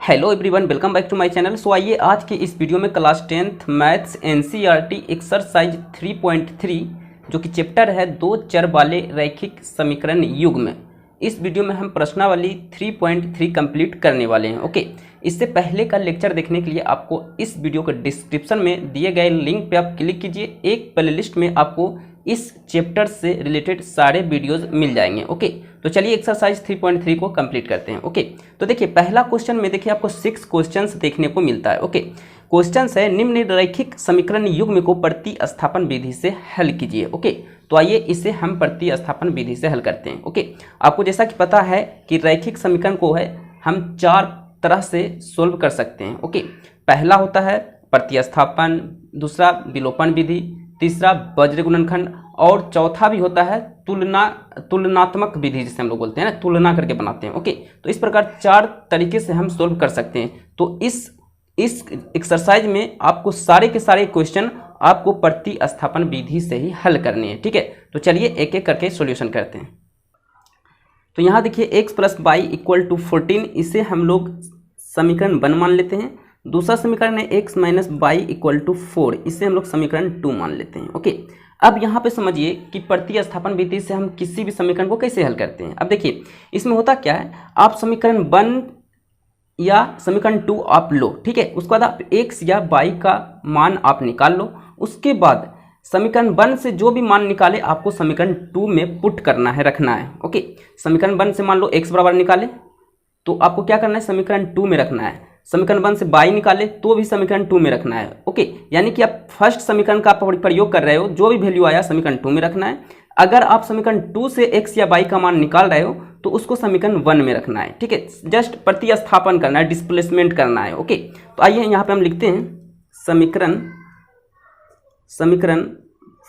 Hello everyone, welcome back to my channel. So आइए आज के इस वीडियो में class 10th maths NCERT exercise 3.3 जो कि चैप्टर है दो चर वाले रैखिक समीकरण युग्म, इस वीडियो में हम प्रश्नावली 3.3 कंप्लीट करने वाले हैं। ओके, इससे पहले का लेक्चर देखने के लिए आपको इस वीडियो के डिस्क्रिप्शन में दिए गए लिंक पे आप क्लिक कीजिए। एक प्लेलिस्ट में आपको इस चैप्टर से रिलेटेड सारे वीडियोस मिल जाएंगे। ओके, तो चलिए एक्सरसाइज 3.3 को कंप्लीट करते हैं। ओके, तो देखिए पहला क्वेश्चन में देखिए आपको 6 क्वेश्चंस देखने को मिलता है। ओके, क्वेश्चंस है निम्न रैखिक समीकरण युग्म को प्रतिस्थापन विधि से हल कीजिए। ओके, तो आइए इसे हम प्रतिस्थापन विधि से हल करते हैं। ओके, आपको जैसा कि पता है कि रैखिक समीकरण को है हम 4 तरह से सोल्व कर सकते हैं। ओके, पहला होता है प्रतिस्थापन, दूसरा विलोपन विधि, तीसरा वज्र गुणनखंड और चौथा भी होता है तुलनात्मक विधि, जिसे हम लोग बोलते हैं ना, तुलना करके बनाते हैं। ओके, तो इस प्रकार 4 तरीके से हम सोल्व कर सकते हैं। तो इस एक्सरसाइज में आपको सारे के सारे क्वेश्चन आपको प्रतिस्थापन विधि से ही हल करने हैं। ठीक है, तो चलिए एक एक करके सॉल्यूशन करते हैं। तो यहाँ देखिए x plus y equal to 14, इसे हम लोग समीकरण 1 मान लेते हैं। दूसरा समीकरण है x minus y equal to 4, इसे हम लोग समीकरण 2 मान लेते हैं। ओके, अब यहाँ पे समझिए कि प्रतिस्थापन विधि से हम किसी भी समीकरण को कैसे हल करते हैं। अब देखिए इसमें होता क्या है, आप समीकरण 1 या समीकरण 2 आप लो, ठीक है, उसके बाद आप x या y का मान आप निकाल लो। उसके बाद समीकरण 1 से जो भी मान निकाले आपको समीकरण 2 में पुट करना है, रखना है। ओके, समीकरण 1 से मान लो x बराबर निकाले तो आपको क्या करना है, समीकरण 2 में रखना है। समीकरण 1 से y निकाले तो भी समीकरण 2 में रखना है। ओके, यानी कि आप फर्स्ट समीकरण का प्रयोग कर रहे हो, जो भी वैल्यू आया समीकरण 2 में रखना है। अगर आप समीकरण 2 से x या y का मान निकाल रहे हो तो उसको समीकरण 1 में रखना है। ठीक है, जस्ट प्रतिस्थापन करना है, डिस्प्लेसमेंट करना है। ओके, तो आइए यहाँ पे हम लिखते हैं समीकरण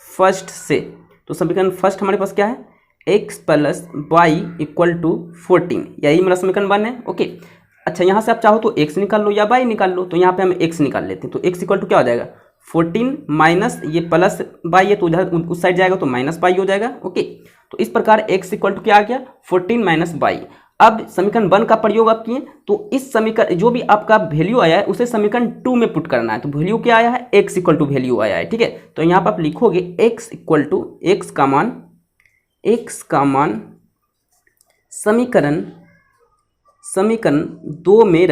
फर्स्ट से। तो समीकरण फर्स्ट हमारे पास क्या है, x plus y equal to 14, यही मेरा समीकरण 1 है। ओके, अच्छा यहाँ से आप चाहो तो x निकाल लो या y निकाल लो, तो यहाँ पे हम x निकाल लेते हैं। तो x इक्वल टू क्या हो जाएगा, 14 माइनस ये प्लस y है तो उधर उस साइड जाएगा तो माइनस y हो जाएगा। ओके, तो इस प्रकार x इक्वल टू क्या आ गया, 14 माइनस y। अब समीकरण 1 का प्रयोग आप किए तो इस समीकरण जो भी आपका वैल्यू आया है उसे समीकरण 2 में पुट करना है। तो वैल्यू क्या आया है, x इक्वल टू वैल्यू आया है। ठीक है, तो यहाँ पर आप लिखोगे x इक्वल टू x का मान समीकरण 2 में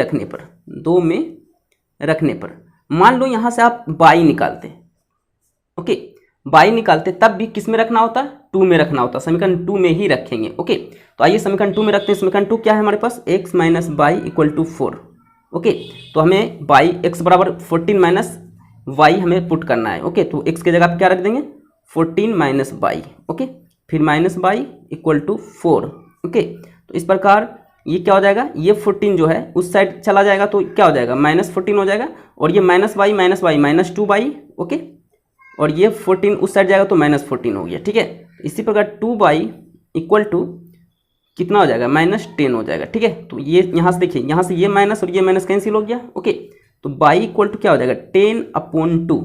रखने पर मान लो यहाँ से आप y निकालते हैं। ओके, y निकालते तब भी किस में रखना होता है, 2 में रखना होता, समीकरण 2 में ही रखेंगे। ओके, तो आइए समीकरण 2 में रखते हैं। समीकरण 2 क्या है हमारे पास, x minus y equal to 4। Okay, तो हमें y x बराबर 14 माइनस वाई हमें पुट करना है। ओके, तो x की जगह आप क्या रख देंगे, 14 माइनस वाई। ओके, फिर minus y equal to 4। Okay, तो इस प्रकार ये क्या हो जाएगा, ये 14 जो है उस साइड चला जाएगा तो क्या हो जाएगा, माइनस 14 हो जाएगा, और ये minus Y minus 2y। Okay, और ये 14 उस साइड जाएगा तो माइनस 14 हो गया। ठीक है, इसी प्रकार 2y इक्वल टू कितना हो जाएगा, माइनस 10 हो जाएगा। ठीक है, तो ये यहाँ से देखिए, यहाँ से ये माइनस और ये माइनस कैंसिल हो गया। ओके, तो y इक्वल टू क्या हो जाएगा, 10/2,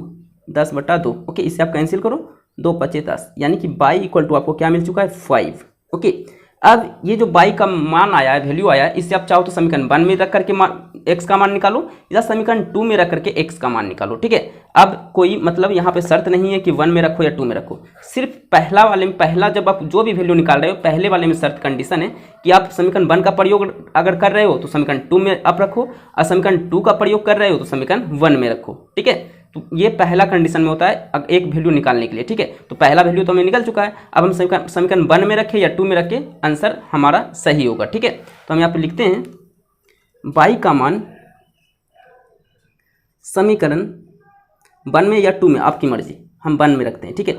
10/2। ओके, इसे आप कैंसिल करो, 2 × 5 = 10, यानी कि y इक्वल टू आपको क्या मिल चुका है, 5। ओके, अब ये जो y का मान आया है, वैल्यू आया है, इससे आप चाहो तो समीकरण 1 में रख करके x का मान निकालो या समीकरण 2 में रख करके x का मान निकालो। ठीक है, अब कोई मतलब यहाँ पे शर्त नहीं है कि 1 में रखो या 2 में रखो, सिर्फ पहला वाले में, पहला जब आप जो भी वैल्यू निकाल रहे हो पहले वाले में शर्त कंडीशन है कि आप समीकरण 1 का प्रयोग अगर कर रहे हो तो समीकरण 2 में आप रखो, और समीकरण 2 का प्रयोग कर रहे हो तो समीकरण 1 में रखो। ठीक है, तो ये पहला कंडीशन में होता है एक वैल्यू निकालने के लिए। ठीक है, तो पहला वैल्यू तो हमें निकल चुका है, अब हम समीकरण 1 में रखें या 2 में रखें, आंसर हमारा सही होगा। ठीक है, तो हम यहाँ पे लिखते हैं y का मान समीकरण 1 में या 2 में, आपकी मर्जी, हम 1 में रखते हैं। ठीक है,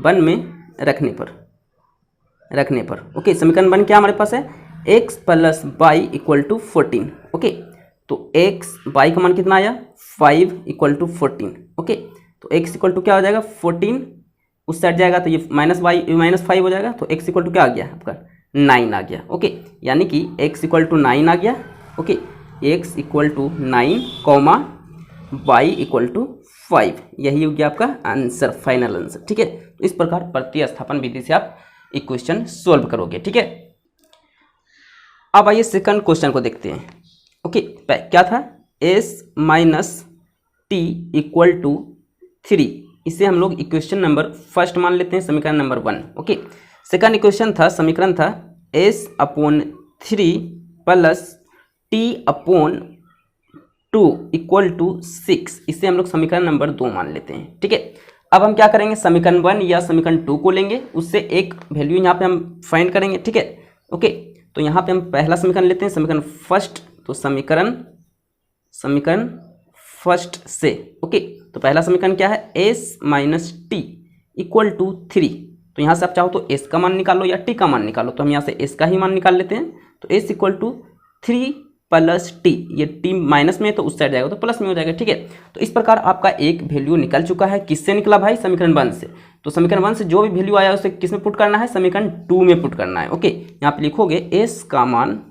1 में रखने पर ओके, समीकरण 1 क्या हमारे पास है, x plus y equal to 14। Okay, तो x y का मान कितना आया, 5 इक्वल टू 14। ओके, तो x इक्वल टू क्या हो जाएगा, 14 उस साइड जाएगा तो ये माइनस वाई माइनस 5 हो जाएगा, तो x इक्वल टू क्या आ गया आपका, 9 आ गया। ओके, यानी कि x इक्वल टू 9 आ गया। Okay, x equal to 9 comma y equal to 5, यही हो गया आपका आंसर, फाइनल आंसर। ठीक है, तो इस प्रकार प्रतिस्थापन विधि से आप इक्वेशन सोल्व करोगे। ठीक है, अब आइए सेकंड क्वेश्चन को देखते हैं। ओके, क्या था, s minus t equal to 3, इसे हम लोग इक्वेशन नंबर फर्स्ट मान लेते हैं, समीकरण नंबर 1। ओके, सेकंड इक्वेशन था, समीकरण था s upon 3 plus t upon 2 equal to 6, इसे हम लोग समीकरण नंबर 2 मान लेते हैं। ठीक है, अब हम क्या करेंगे, समीकरण 1 या समीकरण 2 को लेंगे, उससे एक वैल्यू यहाँ पे हम फाइंड करेंगे। ठीक है, ओके, तो यहाँ पे हम पहला समीकरण लेते हैं, समीकरण फर्स्ट, तो समीकरण फर्स्ट से। ओके, तो पहला समीकरण क्या है, s minus t equal to 3, तो यहाँ से आप चाहो तो s का मान निकालो या t का मान निकालो, तो हम यहाँ से s का ही मान निकाल लेते हैं। तो s equal to 3 plus t, ये t माइनस में है तो उस साइड जाएगा तो प्लस में हो जाएगा। ठीक है, तो इस प्रकार आपका एक वैल्यू निकल चुका है। किससे निकला भाई, समीकरण 1 से। तो समीकरण 1 से जो भी वैल्यू आया उसे किस में पुट करना है, समीकरण 2 में पुट करना है। ओके, यहाँ पे लिखोगे s का मान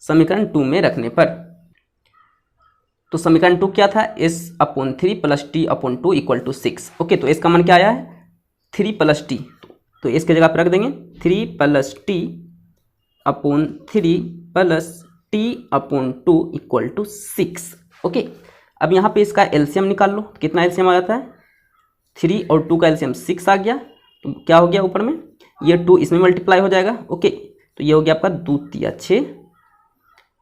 समीकरण 2 में रखने पर, तो समीकरण 2 क्या था, s upon 3 plus t upon 2 equal to 6। Okay, तो s का मान क्या आया है, 3 प्लस टी, तो s की जगह पर रख देंगे 3 plus t upon 3 plus t upon 2 equal to 6। Okay, अब यहाँ पे इसका एलसीएम निकाल लो, कितना एलसीएम आ जाता है, 3 और 2 का एलसीएम 6 आ गया, तो क्या हो गया ऊपर में, ये 2 इसमें मल्टीप्लाई हो जाएगा। ओके, तो ये हो गया आपका 2 तिया 6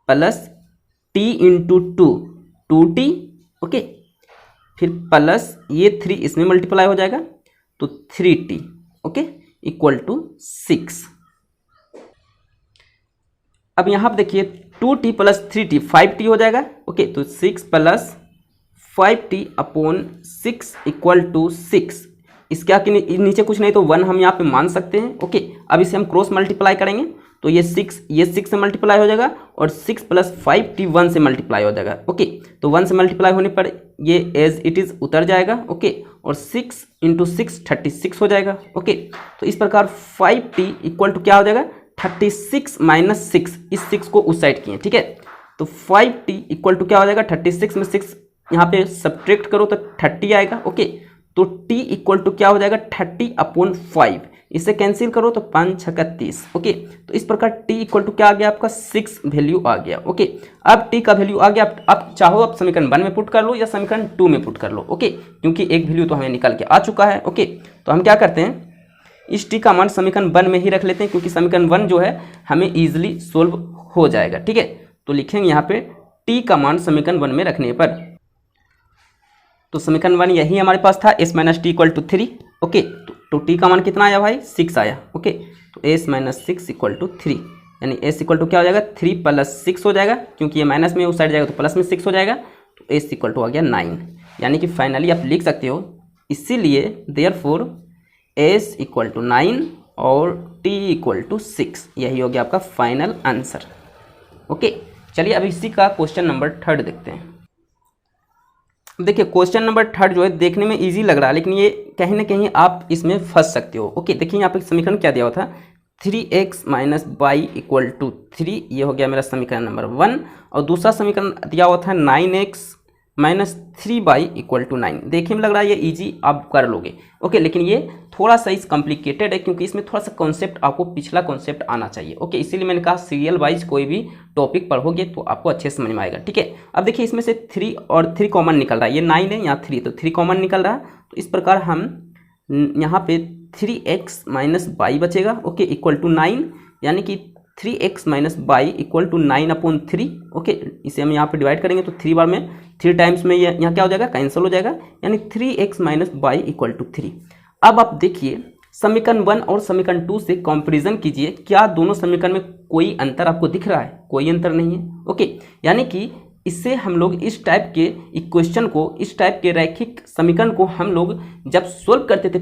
plus t into 2t। Okay, फिर प्लस ये 3 इसमें मल्टीप्लाई हो जाएगा तो 3t। Okay, equal to 6। अब यहाँ पर देखिए 2t प्लस 3t 5t हो जाएगा। ओके, तो 6 plus 5t upon 6 equal to 6, इसके आगे नीचे कुछ नहीं तो 1 हम यहाँ पे मान सकते हैं। ओके, अब इसे हम क्रॉस मल्टीप्लाई करेंगे तो ये 6 से मल्टीप्लाई हो जाएगा और 6 प्लस 5t 1 से मल्टीप्लाई हो जाएगा। ओके, तो 1 से मल्टीप्लाई होने पर ये एज इट इज़ उतर जाएगा। ओके, और 6 इंटू 6 36 हो जाएगा। ओके, तो इस प्रकार 5t इक्वल टू क्या हो जाएगा, 36 माइनस 6, इस 6 को उस साइड किए। ठीक है, तो 5t इक्वल टू क्या हो जाएगा, 36 में 6 यहाँ पे सब्ट्रैक्ट करो तो 30 आएगा। ओके, तो t इक्वल टू क्या हो जाएगा, 30 अपॉन 5, इसे कैंसिल करो तो 5 छक्का 30। ओके, तो इस प्रकार t इक्वल टू क्या आ गया आपका 6 वैल्यू आ गया। ओके, अब t का वैल्यू आ गया, आप चाहो आप समीकरण 1 में पुट कर लो या समीकरण 2 में पुट कर लो। ओके, क्योंकि एक वैल्यू तो हमें निकल के आ चुका है। ओके, तो हम क्या करते हैं, इस t का मान समीकरण 1 में ही रख लेते हैं, क्योंकि समीकरण 1 जो है हमें ईजिली सोल्व हो जाएगा। ठीक है, तो लिखेंगे यहाँ पे t का मान समीकरण 1 में रखने पर, तो समीकरण 1 यही हमारे पास था, s minus t equal to 3। Okay, तो t का मान कितना आया भाई, 6 आया। ओके, तो s माइनस 6 इक्वल टू 3, यानी s इक्वल टू क्या हो जाएगा, 3 प्लस 6 हो जाएगा, क्योंकि ये माइनस में उस साइड जाएगा तो प्लस में 6 हो जाएगा, तो s इक्वल टू आ गया 9। यानी कि फाइनली आप लिख सकते हो, इसीलिए देयरफॉर s इक्वल टू 9 और t इक्वल टू 6, यही हो गया आपका फाइनल आंसर। ओके, चलिए अब इसी का क्वेश्चन नंबर 3 देखते हैं। देखिए क्वेश्चन नंबर 3 जो है देखने में इजी लग रहा है, लेकिन ये कहीं ना कहीं आप इसमें फंस सकते हो। ओके, देखिए यहाँ पे समीकरण क्या दिया हुआ था, 3x minus y equal to 3, ये हो गया मेरा समीकरण नंबर 1, और दूसरा समीकरण दिया हुआ था 9x minus 3y equal to 9। देखने में लग रहा है ये इजी आप कर लोगे। ओके, लेकिन ये थोड़ा सा इस कॉम्प्लिकेटेड है, क्योंकि इसमें थोड़ा सा कॉन्सेप्ट आपको पिछला कॉन्सेप्ट आना चाहिए। ओके, इसीलिए मैंने कहा सीरियल वाइज कोई भी टॉपिक पढ़ोगे तो आपको अच्छे से समझ में आएगा। ठीक है, अब देखिए इसमें से 3 और 3 कॉमन निकल रहा है, ये 9 है यहाँ 3, तो 3 कॉमन निकल रहा है, तो इस प्रकार हम यहाँ पे 3x माइनस वाई बचेगा। ओके, इक्वल टू 9, यानी कि 3x minus y equal to 9 upon 3। Okay, इसे हम यहाँ पे डिवाइड करेंगे तो 3 बार में 3 टाइम्स में ये यहाँ क्या हो जाएगा, कैंसिल हो जाएगा, यानी 3x minus y equal to 3। अब आप देखिए समीकरण 1 और समीकरण 2 से कंपैरिजन कीजिए, क्या दोनों समीकरण में कोई अंतर आपको दिख रहा है, कोई अंतर नहीं है। ओके, यानी कि इससे हम लोग इस टाइप के इक्वेशन को, इस टाइप के रैखिक समीकरण को हम लोग जब सोल्व करते थे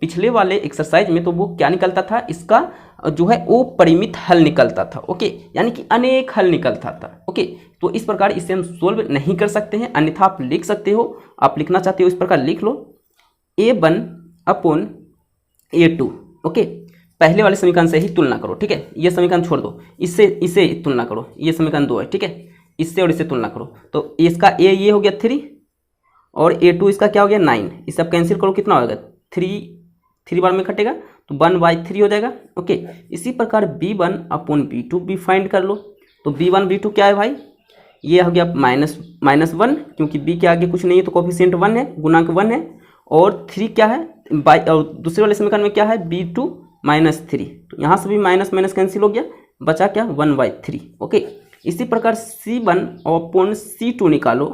पिछले वाले एक्सरसाइज में, तो वो क्या निकलता था, इसका जो है वो परिमित हल निकलता था। ओके, यानी कि अनेक हल निकलता था। ओके, तो इस प्रकार इसे हम सोल्व नहीं कर सकते हैं, अन्यथा आप लिख सकते हो, आप लिखना चाहते हो इस प्रकार लिख लो, a1 अपॉन a2। ओके, पहले वाले समीकरण से ही तुलना करो। ठीक है, ये समीकरण छोड़ दो, इसे तुलना करो, ये समीकरण 2 है। ठीक है, इससे और इससे तुलना करो, तो इसका a ये हो गया 3 और a2 इसका क्या हो गया 9, इसे आप कैंसिल करो, कितना होगा 3 बार में कटेगा तो 1/3 हो जाएगा। ओके, इसी प्रकार b1 अपॉन b2 भी फाइंड कर लो। तो b1 b2 क्या है भाई, ये हो गया -1 क्योंकि b के आगे कुछ नहीं है तो कोफिशिएंट 1 है, गुणांक 1 है। और 3 क्या है और दूसरे वाले समीकरण में क्या है b2 -3, तो यहाँ से भी माइनस माइनस कैंसिल हो गया, बचा क्या 1/3। ओके, इसी प्रकार C1/C2 निकालो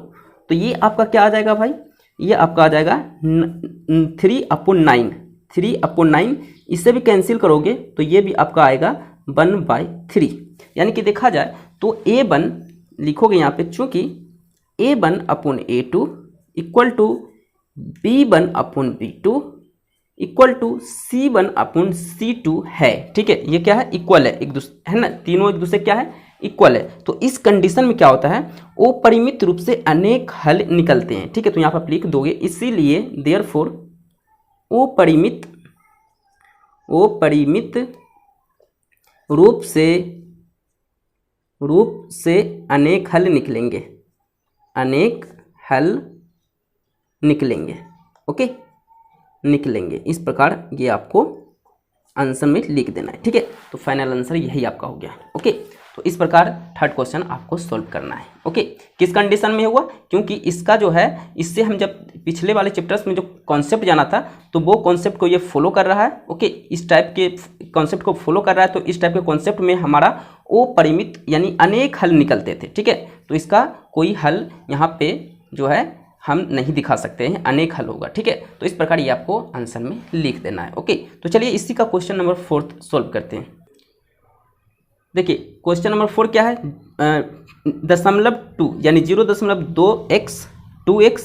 तो ये आपका क्या आ जाएगा भाई, ये आपका आ जाएगा 3/9, 3/9। इससे भी कैंसिल करोगे तो ये भी आपका आएगा 1/3। यानी कि देखा जाए तो A1 लिखोगे यहाँ पे, चूंकि A1/A2 equal to B1/B2 equal to C1/C2 है। ठीक है, ये क्या है, इक्वल है एक दूसरे, है ना, तीनों एक दूसरे क्या है, इक्वल है। तो इस कंडीशन में क्या होता है, वो परिमित रूप से अनेक हल निकलते हैं। ठीक है, तो यहाँ पर आप लिख दोगे, इसीलिए देयरफॉर वो परिमित रूप से अनेक हल निकलेंगे, अनेक हल निकलेंगे। ओके, निकलेंगे, इस प्रकार ये आपको आंसर में लिख देना है। ठीक है, तो फाइनल आंसर यही आपका हो गया। ओके, तो इस प्रकार थर्ड क्वेश्चन आपको सॉल्व करना है। ओके, किस कंडीशन में हुआ, क्योंकि इसका जो है, इससे हम जब पिछले वाले चैप्टर्स में जो कॉन्सेप्ट जाना था तो वो कॉन्सेप्ट को ये फॉलो कर रहा है। ओके, इस टाइप के कॉन्सेप्ट को फॉलो कर रहा है, तो इस टाइप के कॉन्सेप्ट में हमारा वो परिमित यानी अनेक हल निकलते थे। ठीक है, तो इसका कोई हल यहाँ पे जो है हम नहीं दिखा सकते हैं, अनेक हल होगा। ठीक है, तो इस प्रकार ये आपको आंसर में लिख देना है। ओके, तो चलिए इसी का क्वेश्चन नंबर 4 सॉल्व करते हैं। देखिए क्वेश्चन नंबर 4 क्या है, 0.2 यानी 0.2x 2x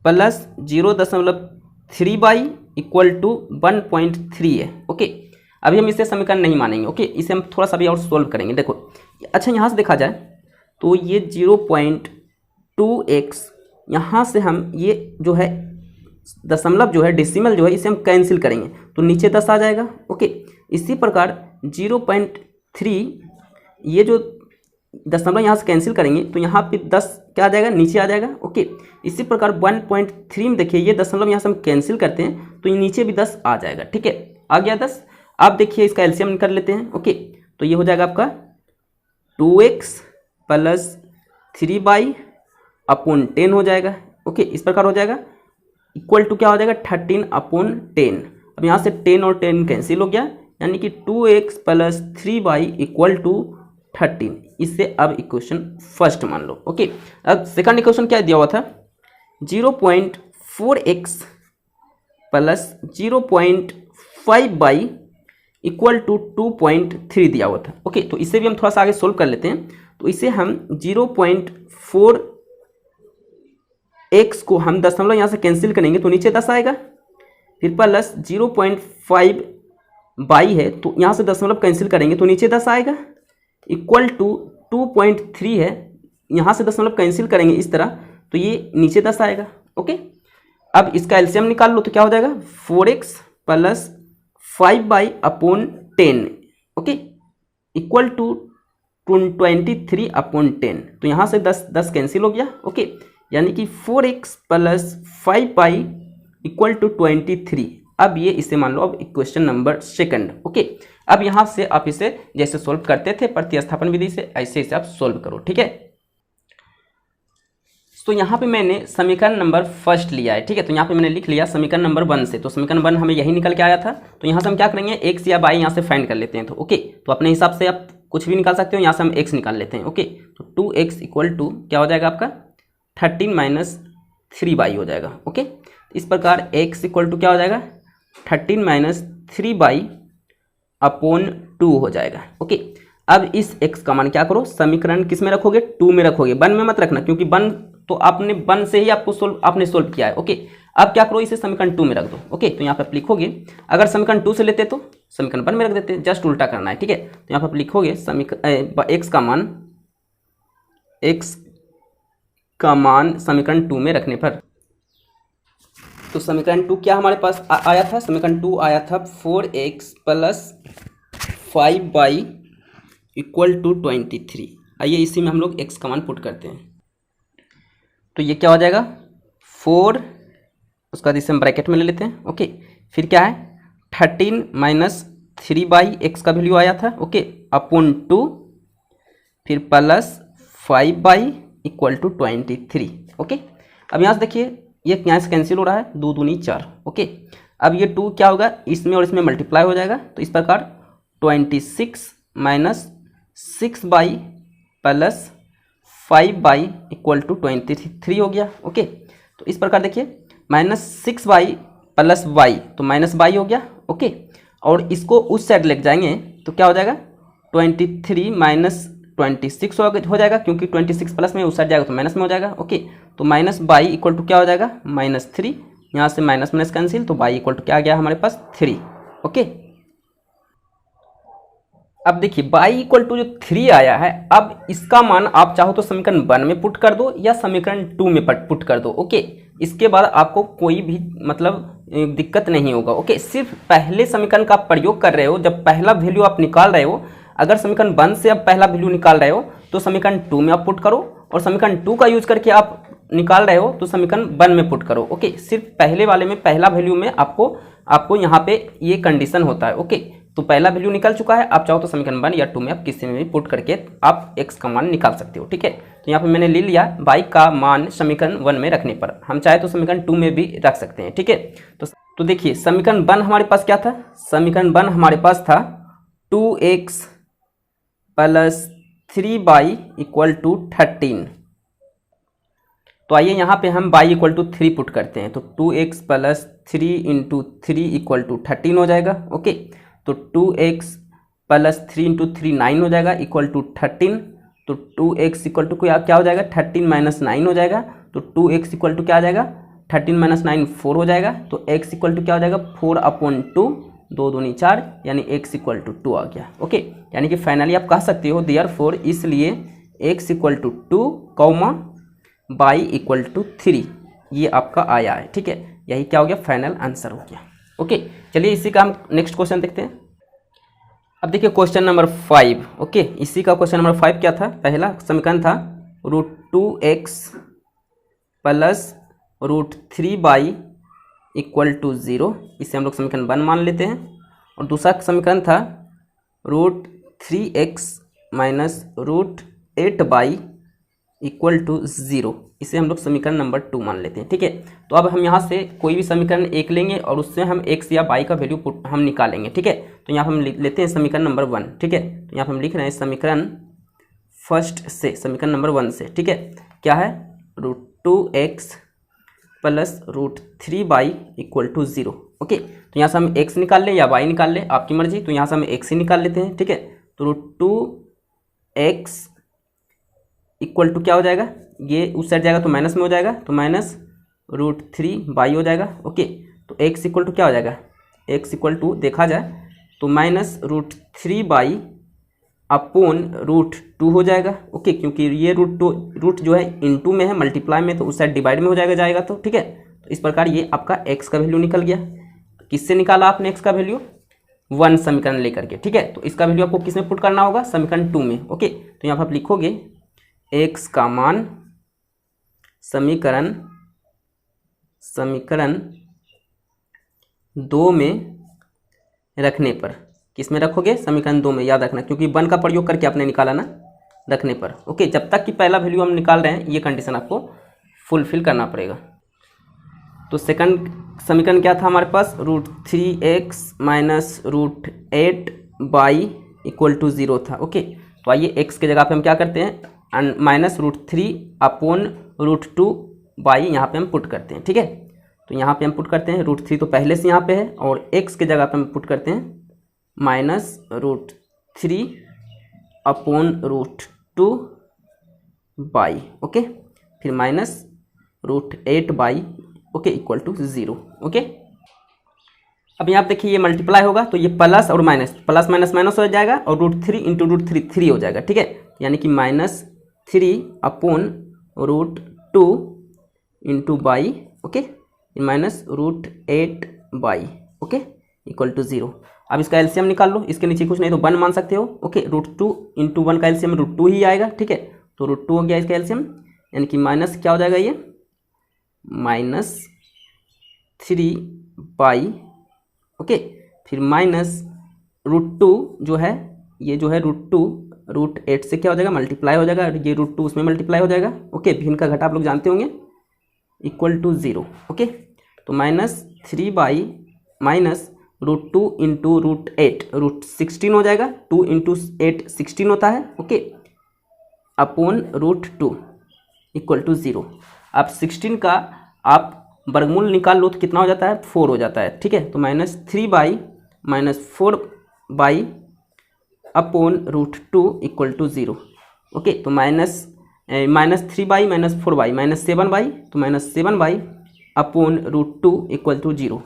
plus 0.3y equal to 1.3 है। ओके, अभी हम इसे समीकरण नहीं मानेंगे। ओके, इसे हम थोड़ा सा भी और सोल्व करेंगे। देखो, अच्छा यहाँ से देखा जाए तो ये 0.2x, यहाँ से हम ये जो है दशमलव जो है, डेसिमल जो है, इसे हम कैंसिल करेंगे तो नीचे 10 आ जाएगा। ओके, इसी प्रकार 0.3, ये जो दशमलव यहाँ से कैंसिल करेंगे तो यहाँ पे 10 क्या आ जाएगा, नीचे आ जाएगा। ओके, इसी प्रकार 1.3 में देखिए, ये दशमलव यहाँ से हम कैंसिल करते हैं तो ये नीचे भी 10 आ जाएगा। ठीक है, आ गया 10। आप देखिए इसका एलसीएम कर लेते हैं। ओके, तो ये हो जाएगा आपका 2x प्लस 3y अपॉन 10 हो जाएगा। ओके, इस प्रकार हो जाएगा, इक्वल टू क्या हो जाएगा 13/10। अब यहाँ से 10 और 10 कैंसिल हो गया, यानी कि 2x plus 3y equal to 13। इससे अब इक्वेशन फर्स्ट मान लो। ओके, अब सेकंड इक्वेशन क्या दिया हुआ था, 0.4x plus 0.5y equal to 2.3 दिया हुआ था। ओके, तो इसे भी हम थोड़ा सा आगे सोल्व कर लेते हैं। तो इसे हम 0.4x को हम दशमलव यहाँ से कैंसिल करेंगे तो नीचे 10 आएगा, फिर प्लस 0.5y है तो यहाँ से दशमलव कैंसिल करेंगे तो नीचे 10 आएगा, इक्वल टू 2.3 है, यहाँ से दशमलव कैंसिल करेंगे इस तरह तो ये नीचे 10 आएगा। ओके, अब इसका एलसीएम निकाल लो तो क्या हो जाएगा 4x प्लस 5y upon 10। Okay, equal to 23/10। तो यहाँ से 10 कैंसिल हो गया। ओके, यानी कि 4x प्लस 5y इक्वल टू 23। अब ये इसे मान लो अब इक्वेशन नंबर सेकंड। ओके, अब यहाँ से आप इसे जैसे सोल्व करते थे प्रतिस्थापन विधि से, ऐसे इसे आप सोल्व करो। ठीक है, तो यहाँ पे मैंने समीकरण नंबर फर्स्ट लिया है। ठीक है, तो यहाँ पे मैंने लिख लिया समीकरण नंबर 1 से, तो समीकरण 1 हमें यही निकल के आया था। तो यहाँ से हम क्या करेंगे, x या y यहाँ से फाइंड कर लेते हैं। तो ओके, तो अपने हिसाब से आप कुछ भी निकाल सकते हो, यहाँ से हम x निकाल लेते हैं। ओके, तो 2x इक्वल टू क्या हो जाएगा आपका 13 माइनस 3y हो जाएगा। ओके, इस प्रकार x इक्वल टू क्या हो जाएगा 13 माइनस 3y अपॉन 2 हो जाएगा। ओके, अब इस x का मान क्या करो, समीकरण किस में रखोगे, 2 में रखोगे, 1 में मत रखना, क्योंकि 1 तो आपने 1 से ही आपको सोल्व किया है। ओके, अब क्या करो, इसे समीकरण 2 में रख दो। ओके, तो यहाँ पे आप लिखोगे, अगर समीकरण 2 से लेते तो समीकरण 1 में रख देते, जस्ट उल्टा करना है। ठीक है, तो यहाँ पे आप लिखोगे x का मान समीकरण 2 में रखने पर, तो समीकरण 2 क्या हमारे पास आया था, समीकरण 2 आया था 4x प्लस 5y इक्वल टू 23। आइए इसी में हम लोग x का मान पुट करते हैं, तो ये क्या हो जाएगा 4, उसका इसे हम ब्रैकेट में ले लेते हैं। ओके, फिर क्या है 13 माइनस 3y x का वैल्यू आया था। ओके, अपॉन 2 फिर प्लस 5/=23। ओके, अब यहाँ से देखिए ये यहाँ से कैंसिल हो रहा है, 2 दूनी 4। ओके, अब ये 2 क्या होगा, इसमें और इसमें मल्टीप्लाई हो जाएगा, तो इस प्रकार 26 - 6 प्लस 5/=23 हो गया। ओके, तो इस प्रकार देखिए -6 प्लस y तो -y हो गया। ओके, और इसको उस साइड लेके जाएंगे तो क्या हो जाएगा, 23 - 26 हो जाएगा, क्योंकि 26 प्लस में उस साइड जाएगा तो माइनस में हो जाएगा। ओके, तो -y क्या हो जाएगा, -3। यहाँ से माइनस माइनस कैंसिल, तो y क्या आ गया हमारे पास 3। ओके, अब देखिए y जो 3 आया है, अब इसका मान आप चाहो तो समीकरण 1 में पुट कर दो या समीकरण 2 में पुट कर दो। ओके, इसके बाद आपको कोई भी मतलब दिक्कत नहीं होगा। ओके, सिर्फ पहले समीकरण का आप प्रयोग कर रहे हो, जब पहला वैल्यू आप निकाल रहे हो, अगर समीकरण 1 से आप पहला वैल्यू निकाल रहे हो तो समीकरण 2 में आप पुट करो, और समीकरण 2 का यूज करके आप निकाल रहे हो तो समीकरण 1 में पुट करो। ओके, सिर्फ पहले वाले में पहला वैल्यू में आपको यहाँ पे ये कंडीशन होता है। ओके, तो पहला वैल्यू निकल चुका है, आप चाहो तो समीकरण 1 या 2 में आप किसी में भी पुट करके आप x का मान निकाल सकते हो। ठीक है, तो यहाँ पे मैंने ले लिया y का मान समीकरण 1 में रखने पर, हम चाहे तो समीकरण 2 में भी रख सकते हैं। ठीक है, तो देखिए समीकरण 1 हमारे पास क्या था, समीकरण 1 हमारे पास था 2x प्लस 3y = 13। तो आइए यहाँ पे हम y = 3 पुट करते हैं, तो 2x प्लस 3 × 3 = 13 हो जाएगा। ओके, तो 2x प्लस 3 × 3 9 हो जाएगा =13। तो 2x क्या हो जाएगा, 13 - 9 हो जाएगा, तो 2x क्या आ जाएगा, 13 - 9 4 हो जाएगा, तो x क्या हो जाएगा 4/2, 2 दूनी 4, यानी x = 2 आ गया। ओके, यानी कि फाइनली आप कह सकते हो देयरफॉर, इसलिए x = 2, y = 3, ये आपका आया है। ठीक है, यही क्या हो गया, फाइनल आंसर हो गया। ओके, चलिए इसी का हम नेक्स्ट क्वेश्चन देखते हैं। अब देखिए क्वेश्चन नंबर 5। ओके, इसी का क्वेश्चन नंबर 5 क्या था, पहला समीकरण था √2x प्लस √3y = 0, इसे हम लोग समीकरण 1 मान लेते हैं। और दूसरा समीकरण था √3x माइनस √8y = 0, इसे हम लोग समीकरण नंबर 2 मान लेते हैं। ठीक है, तो अब हम यहाँ से कोई भी समीकरण एक लेंगे और उससे हम x या y का वैल्यू हम निकालेंगे। ठीक है, तो यहाँ हम लेते हैं समीकरण नंबर 1। ठीक है, तो यहाँ हम लिख रहे हैं समीकरण फर्स्ट से, समीकरण नंबर 1 से। ठीक है, क्या है, √2x प्लस √3y = 0। ओके, तो यहाँ से हम x निकाल लें या y निकाल लें, आपकी मर्जी, तो यहाँ से हम x ही निकाल लेते हैं। ठीक है, तो √2x = क्या हो जाएगा, ये उस साइड जाएगा तो माइनस में हो जाएगा, तो -√3y हो जाएगा। ओके, तो x क्या हो जाएगा, x देखा जाए तो -√3y अपॉन √2 हो जाएगा। ओके, क्योंकि ये रूट जो है इनटू में है, मल्टीप्लाई में, तो उस साइड डिवाइड में हो जाएगा तो ठीक है, तो इस प्रकार ये आपका x का वैल्यू निकल गया। किससे निकाला आपने x का वैल्यू, 1 समीकरण लेकर के। ठीक है, तो इसका वैल्यू आपको किस में पुट करना होगा, समीकरण 2 में। ओके, तो यहाँ पर आप लिखोगे x का मान समीकरण 2 में रखने पर, किस में रखोगे, समीकरण 2 में, याद रखना, क्योंकि 1 का प्रयोग करके आपने निकाला ना, रखने पर। ओके, जब तक कि पहला वैल्यू हम निकाल रहे हैं ये कंडीशन आपको फुलफिल करना पड़ेगा। तो सेकंड समीकरण क्या था हमारे पास, √3x माइनस √8y = 0 था। ओके, तो आइए x के जगह पे हम क्या करते हैं, -√3 अपॉन √2y यहाँ पे हम पुट करते हैं। ठीक है, तो यहाँ पे हम पुट करते हैं, √3 तो पहले से यहाँ पे है, और x के जगह पे हम पुट करते हैं -√3 अपॉन √2y। ओके, फिर -√8y ओके = 0। ओके, अब यहाँ पे देखिए ये मल्टीप्लाई होगा तो ये प्लस और माइनस, प्लस माइनस माइनस हो जाएगा, और √3 × √3 3 हो जाएगा। ठीक है, यानी कि -3 upon √2 × y, okay, -√8y okay = 0। अब इसका एलसीएम निकाल लो, इसके नीचे कुछ नहीं तो 1 मान सकते हो। ओके, √2 × 1 का एलसीएम √2 ही आएगा। ठीक है, तो √2 हो गया इसका एलसीएम, यानी कि माइनस क्या हो जाएगा, ये -3y। ओके, फिर -√2 जो है, ये जो है √2 √8 से क्या हो जाएगा, मल्टीप्लाई हो जाएगा, और ये √2 उसमें मल्टीप्लाई हो जाएगा। ओके, भिन्न का घटा आप लोग जानते होंगे, इक्वल टू 0। ओके, तो -3 माइनस √2 इंटू √8, √16 हो जाएगा, 2 इंटू 8 16 होता है। Okay, upon √2 equal to 0। अब 16 का आप वर्गमूल निकाल लो तो कितना हो जाता है, 4 हो जाता है। ठीक है, तो -3 minus 4 upon √2 equal to 0। Okay, तो -3 माइनस 4 -7 तो -7 अपॉन √2 इक्वल टू 0।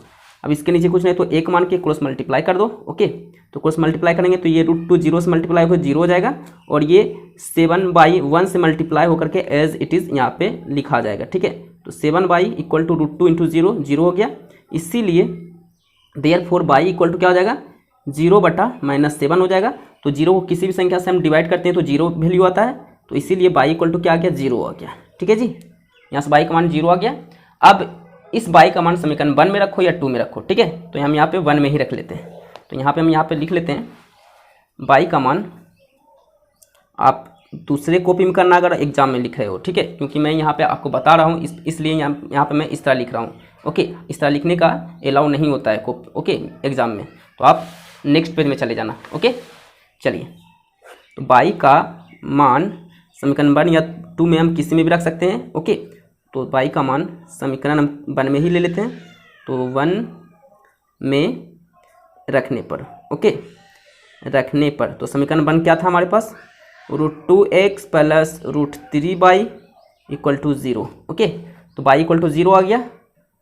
अब इसके नीचे कुछ नहीं तो एक मान के क्रॉस मल्टीप्लाई कर दो। ओके, तो क्रॉस मल्टीप्लाई करेंगे तो ये √2 0 से मल्टीप्लाई होकर 0 हो जाएगा, और ये 7/1 से मल्टीप्लाई होकर के एज इट इज़ यहाँ पे लिखा जाएगा। ठीक है, तो 7 इक्वल टू √2 इंटू 0 0 हो गया। इसीलिए देयरफॉर बाई इक्वल टू क्या हो जाएगा, 0/-7 हो जाएगा। तो 0 को किसी भी संख्या से हम डिवाइड करते हैं तो 0 वैल्यू आता है, तो इसीलिए बाई इक्वल टू क्या आ गया, 0 आ गया। ठीक है जी, यहाँ से बाई का मान 0 आ गया। अब इस बाई का मान समीकरण 1 में रखो या 2 में रखो। ठीक है, तो हम यहाँ पे 1 में ही रख लेते हैं। तो यहाँ पे हम यहाँ पे लिख लेते हैं बाई का मान, आप दूसरे कॉपी में करना अगर एग्जाम में लिख रहे हो। ठीक है, क्योंकि मैं यहाँ पे आपको बता रहा हूँ इसलिए यहाँ पे मैं इस तरह लिख रहा हूँ। ओके, इस तरह लिखने का अलाउ नहीं होता है ओके एग्जाम में, तो आप नेक्स्ट पेज में चले जाना। ओके, चलिए, तो बाई का मान समीकरण 1 या 2 में हम किसी में भी रख सकते हैं। ओके, तो बाई का मान समीकरण हम 1 में ही ले लेते हैं। तो 1 में रखने पर, ओके, रखने पर तो समीकरण 1 क्या था हमारे पास, √2x plus √3y equal to 0। Okay, तो बाई इक्वल टू 0 आ गया,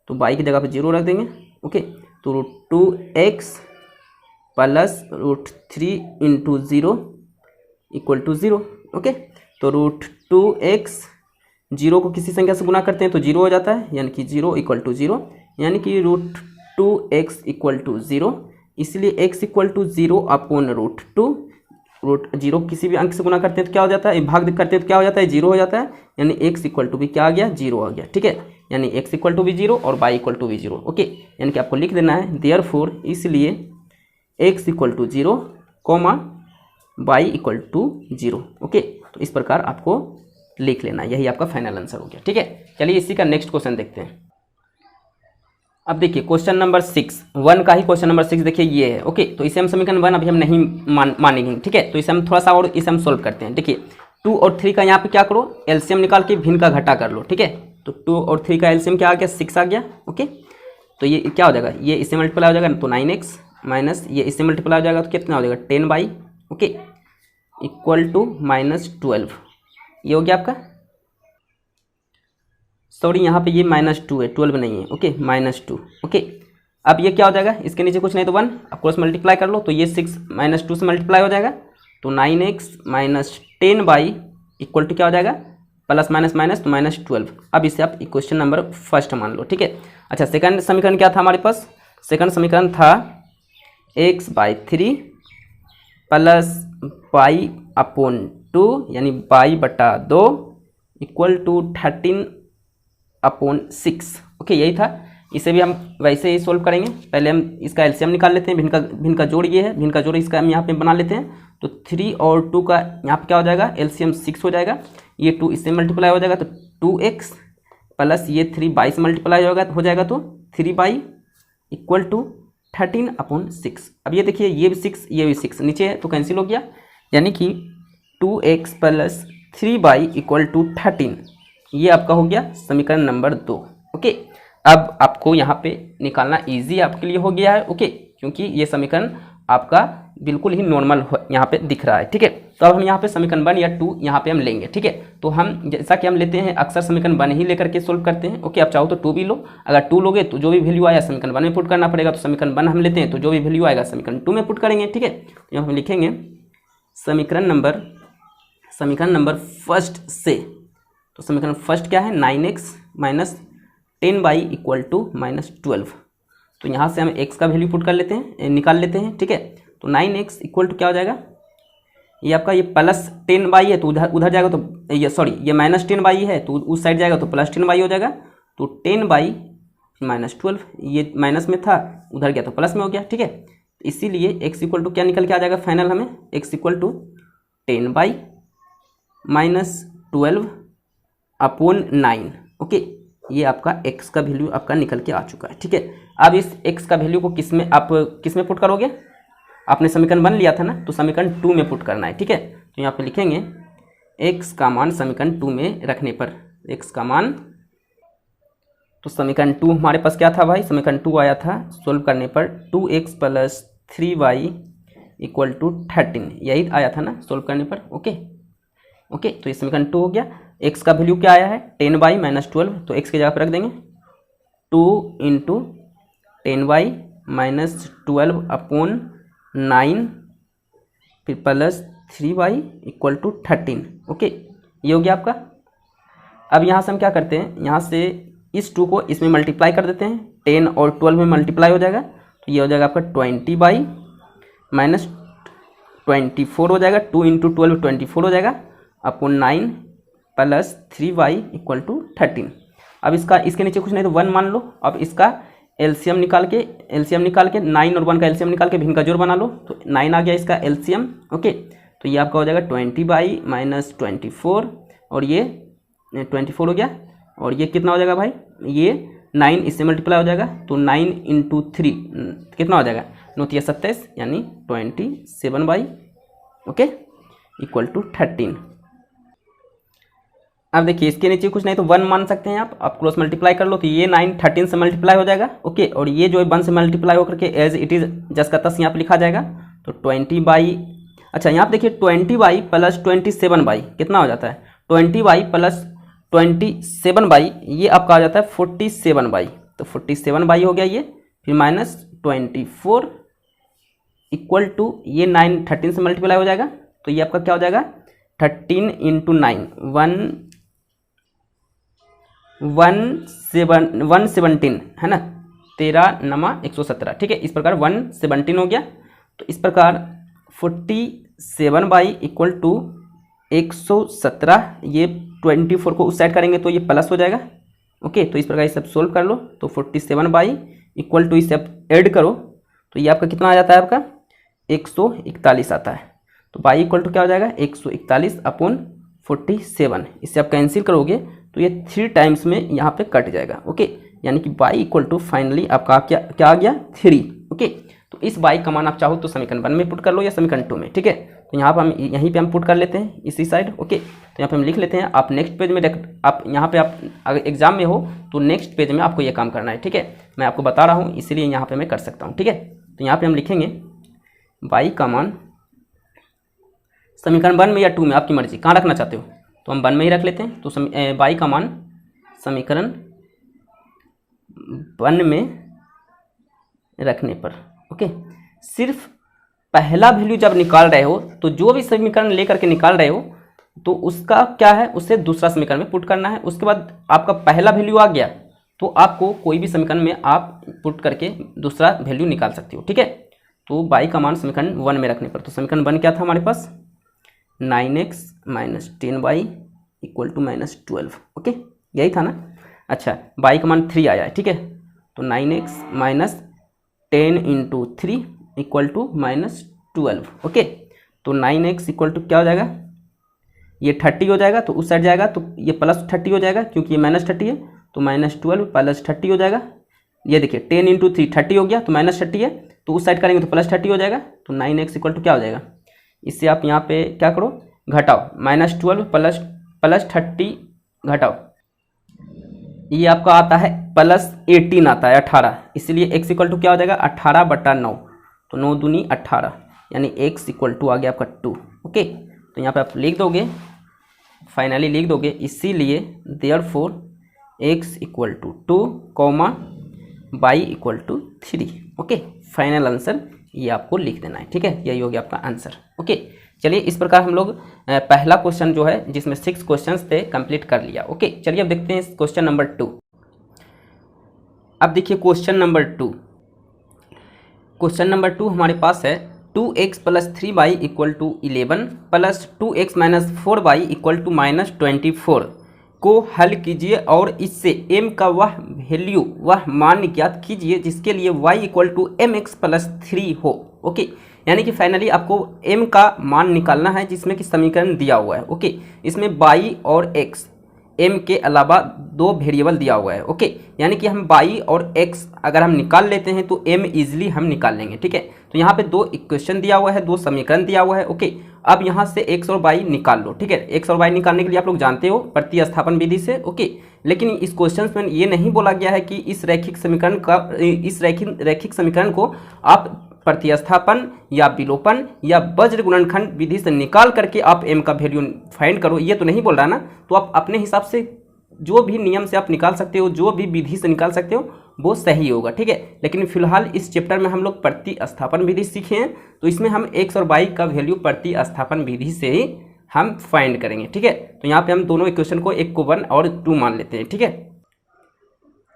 तो बाई की जगह पे 0 रख देंगे। ओके, तो √2x plus √3 into 0 equal to 0। Okay, तो √2x 0 को किसी संख्या से गुना करते हैं तो 0 हो जाता है, यानी कि 0 इक्वल टू 0, यानी कि √2x इक्वल टू 0। इसलिए x इक्वल टू 0 अपॉन √2, √0 किसी भी अंक से गुना करते हैं तो क्या हो जाता है, भाग करते हैं तो क्या हो जाता है, 0 हो जाता है, यानी x इक्वल टू भी क्या आ गया, 0 आ गया। ठीक है, यानी x इक्वल टू भी 0 और y इक्वल टू भी 0। ओके, यानी कि आपको लिख देना है देयरफॉर, इसलिए x equal to 0, y equal to 0। Okay, तो इस प्रकार आपको लिख लेना, यही आपका फाइनल आंसर हो गया। ठीक है, चलिए इसी का नेक्स्ट क्वेश्चन देखते हैं। अब देखिए क्वेश्चन नंबर 6, 1 का ही क्वेश्चन नंबर 6 देखिए ये है। ओके, तो इसे हम समीकरण 1 अभी हम नहीं मानेंगे। ठीक है, तो इसे हम थोड़ा सा और इसे हम सोल्व करते हैं। देखिए 2 और 3 का यहाँ पे क्या करो, एलसीएम निकाल के भिन्न का घटा कर लो। ठीक है, तो 2 और 3 का एलसीएम क्या आ गया, 6 आ गया। ओके, तो ये क्या हो जाएगा, ये इससे मल्टीप्लाई हो जाएगा तो 9x माइनस ये इससे मल्टीप्लाई हो जाएगा तो कितना हो जाएगा 10y। ओके, इक्वल टू -12, ये हो गया आपका, सॉरी यहाँ पे ये -2 है, 12 नहीं है। ओके, -2। ओके, अब ये क्या हो जाएगा, इसके नीचे कुछ नहीं तो 1, अब क्रॉस मल्टीप्लाई कर लो तो ये 6 -2 से मल्टीप्लाई हो जाएगा, तो 9x minus 10y equal to क्या हो जाएगा, प्लस माइनस माइनस तो -12। अब इसे आप क्वेश्चन नंबर फर्स्ट मान लो। ठीक है, अच्छा सेकंड समीकरण क्या था हमारे पास, सेकंड समीकरण था x/3 प्लस y/2 यानी y/2 इक्वल टू 13/6। ओके, यही था, इसे भी हम वैसे ही सोल्व करेंगे। पहले हम इसका एलसीएम निकाल लेते हैं, भिन्न का जोड़ ये है, भिन्न का जोड़ इसका हम यहाँ पे बना लेते हैं। तो 3 और 2 का यहाँ पे क्या हो जाएगा, एलसीएम 6 हो जाएगा, ये 2 इससे मल्टीप्लाई हो जाएगा तो 2x प्लस ये 3 y से मल्टीप्लाई हो जाएगा तो 3y इक्वल टू 13/6। अब ये देखिए ये भी 6 ये भी 6 नीचे है तो कैंसिल हो गया, यानी कि 2x plus 3y equal to 13, ये आपका हो गया समीकरण नंबर 2। ओके, अब आपको यहाँ पे निकालना इजी आपके लिए हो गया है। ओके, क्योंकि ये समीकरण आपका बिल्कुल ही नॉर्मल यहाँ पे दिख रहा है। ठीक है, तो अब हम यहाँ पे समीकरण 1 या 2 यहाँ पे हम लेंगे। ठीक है, तो हम जैसा कि हम लेते हैं अक्सर समीकरण 1 ही लेकर के सोल्व करते हैं। ओके, आप चाहो तो 2 भी लो, अगर 2 लोगे तो जो भी वैल्यू आया समीकरण 1 में पुट करना पड़ेगा, तो समीकरण 1 हम लेते हैं तो जो भी वैल्यू आएगा समीकरण 2 में पुट करेंगे। ठीक है, तो यहाँ हम लिखेंगे समीकरण नंबर फर्स्ट से, तो समीकरण फर्स्ट क्या है, 9x minus 10y equal to -12। तो यहाँ से हम x का वैल्यू पुट कर लेते हैं, निकाल लेते हैं। ठीक है, तो 9x इक्वल टू क्या हो जाएगा, ये आपका ये प्लस 10y है तो उधर जाएगा तो ये सॉरी ये -10y है तो उस साइड जाएगा तो +10y हो जाएगा, तो 10y -12, ये माइनस में था उधर गया तो प्लस में हो गया। ठीक है, इसीलिए x इक्वल टू क्या निकल के आ जाएगा फाइनल हमें, x equal to 10/-12 upon 9। Okay, ये आपका x का वैल्यू आपका निकल के आ चुका है। ठीक है, अब इस x का वैल्यू को किस में पुट करोगे? आपने समीकरण 1 लिया था ना, तो समीकरण 2 में पुट करना है। ठीक है, तो यहाँ पे लिखेंगे x का मान समीकरण 2 में रखने पर x का मान, तो समीकरण 2 हमारे पास क्या था भाई? समीकरण 2 आया था सोल्व करने पर 2x + 3y = 13, यही आया था ना सोल्व करने पर। ओके, तो ये समीकरण 2 हो गया। x का वैल्यू क्या आया है? 10/-12, तो x की जगह पर रख देंगे 2 × 10/-12 अपॉन 9 फिर प्लस 3y = 13। ओके, ये हो गया आपका। अब यहाँ से हम क्या करते हैं, यहाँ से इस 2 को इसमें मल्टीप्लाई कर देते हैं, 10 और 12 में मल्टीप्लाई हो जाएगा, तो ये हो जाएगा आपका 20/-24 हो जाएगा, 2 × 12 24 हो जाएगा अपॉन 9 प्लस 3y = 13। अब इसके नीचे कुछ नहीं तो 1 मान लो। अब इसका एलसीएम निकाल के 9 और 1 का एलसीएम निकाल के भिन्न का जोड़ बना लो, तो 9 आ गया इसका एलसीएम। ओके, तो ये आपका हो जाएगा 20/-24 और ये 24 हो गया, और ये कितना हो जाएगा भाई? ये 9 इससे मल्टीप्लाई हो जाएगा, तो 9 × 3 कितना हो जाएगा? 9 × 27 यानी 27 ओके = 13। अब देखिए इसके नीचे कुछ नहीं तो 1 मान सकते हैं आप क्रॉस मल्टीप्लाई कर लो, तो ये 9 13 से मल्टीप्लाई हो जाएगा। ओके, और ये जो है 1 से मल्टीप्लाई होकर के एज इट इज जस का तस यहाँ पे लिखा जाएगा, तो 20 अच्छा यहाँ पे देखिए 20y + 27y कितना हो जाता है? 20y + 27y ये आपका आ जाता है 47y, तो 47y हो गया ये, फिर -24 = ये 9 13 से मल्टीप्लाई हो जाएगा, तो ये आपका क्या हो जाएगा? 13 × 9 117 है ना, 13×9 = 117। ठीक है, इस प्रकार 117 हो गया। तो इस प्रकार 47y = 117, ये 24 को उस साइड करेंगे तो ये प्लस हो जाएगा। ओके, तो इस प्रकार ये सब सोल्व कर लो, तो 47y = इसे आप ऐड करो, तो ये आपका कितना आ जाता है? आपका 141 आता है। तो y = क्या हो जाएगा? 141 अपॉन 47, इससे आप कैंसिल करोगे तो ये 3 टाइम्स में यहाँ पे कट जाएगा। ओके, यानी कि y = फाइनली आपका क्या आ गया? 3। ओके, तो इस y का मान आप चाहो तो समीकरण 1 में पुट कर लो या समीकरण 2 में। ठीक है, तो यहाँ पर हम यहीं पे हम पुट कर लेते हैं इसी साइड। ओके, तो यहाँ पे हम लिख लेते हैं, आप नेक्स्ट पेज में आप यहाँ पे आप अगर एग्जाम में हो तो नेक्स्ट पेज में आपको ये काम करना है। ठीक है, मैं आपको बता रहा हूँ इसीलिए यहाँ पे मैं कर सकता हूँ। ठीक है, तो यहाँ पे हम लिखेंगे y का मान समीकरण 1 में या 2 में, आपकी मर्जी कहाँ रखना चाहते हो, तो हम 1 में ही रख लेते हैं। तो y का मान समीकरण 1 में रखने पर ओके, सिर्फ पहला वैल्यू जब निकाल रहे हो तो जो भी समीकरण लेकर के निकाल रहे हो तो उसका क्या है, उससे दूसरा समीकरण में पुट करना है। उसके बाद आपका पहला वैल्यू आ गया तो आपको कोई भी समीकरण में आप पुट करके दूसरा वैल्यू निकाल सकते हो। ठीक है, तो y का मान समीकरण 1 में रखने पर, तो समीकरण 1 क्या था हमारे पास? 9x - 10y = -12। ओके, यही था ना। अच्छा, y का मान 3 आया है। ठीक है, तो 9x - 10 × 3 = -12। ओके, तो 9x = क्या हो जाएगा? ये 30 हो जाएगा, तो उस साइड जाएगा तो ये +30 हो जाएगा क्योंकि ये -30 है, तो -12 + 30 हो जाएगा। ये देखिए 10 × 3 30 हो गया, तो -30 है, तो उस साइड करेंगे तो +30 हो जाएगा। तो 9x = क्या हो जाएगा? इससे आप यहाँ पे क्या करो, घटाओ, -12 + 30 घटाओ, ये आपका आता है +18 आता है 18, इसलिए x = क्या हो जाएगा? 18/9, तो 9 दूनी 18, यानी x = आ गया आपका 2। ओके, तो यहाँ पे आप लिख दोगे, फाइनली लिख दोगे, इसीलिए therefore x = 2, y = 3। Okay, final answer ये आपको लिख देना है। ठीक है, यही हो गया आपका आंसर। ओके, चलिए इस प्रकार हम लोग पहला क्वेश्चन जो है जिसमें 6 क्वेश्चंस थे कंप्लीट कर लिया। ओके, चलिए अब देखते हैं क्वेश्चन नंबर 2। अब देखिए क्वेश्चन नंबर 2। क्वेश्चन नंबर 2 हमारे पास है 2x + 3y = 11 + 2x - 4y = -24 को हल कीजिए और इससे m का वह मान ज्ञात कीजिए जिसके लिए y = mx + 3 हो। ओके, यानी कि फाइनली आपको m का मान निकालना है जिसमें कि समीकरण दिया हुआ है। ओके, इसमें y और x m के अलावा दो वेरिएबल दिया हुआ है। ओके, यानी कि हम y और x अगर हम निकाल लेते हैं तो m इजीली हम निकाल लेंगे। ठीक है, तो यहाँ पे दो इक्वेशन दिया हुआ है, दो समीकरण दिया हुआ है। ओके, अब यहाँ से x और y निकाल लो। ठीक है, x और y निकालने के लिए आप लोग जानते हो प्रतिस्थापन विधि से। ओके, लेकिन इस क्वेश्चन में ये नहीं बोला गया है कि इस रैखिक समीकरण को आप प्रतिस्थापन या विलोपन या वज्र गुणनखंड विधि से निकाल करके आप m का वैल्यू फाइंड करो, ये तो नहीं बोल रहा ना। तो आप अपने हिसाब से जो भी नियम से आप निकाल सकते हो, जो भी विधि से निकाल सकते हो वो सही होगा। ठीक है, लेकिन फिलहाल इस चैप्टर में हम लोग प्रतिस्थापन विधि सीखे हैं, तो इसमें हम x और y का वैल्यू प्रतिस्थापन विधि से ही हम फाइंड करेंगे। ठीक है, तो यहाँ पे हम दोनों इक्वेशन को, एक को 1 और 2 मान लेते हैं। ठीक है,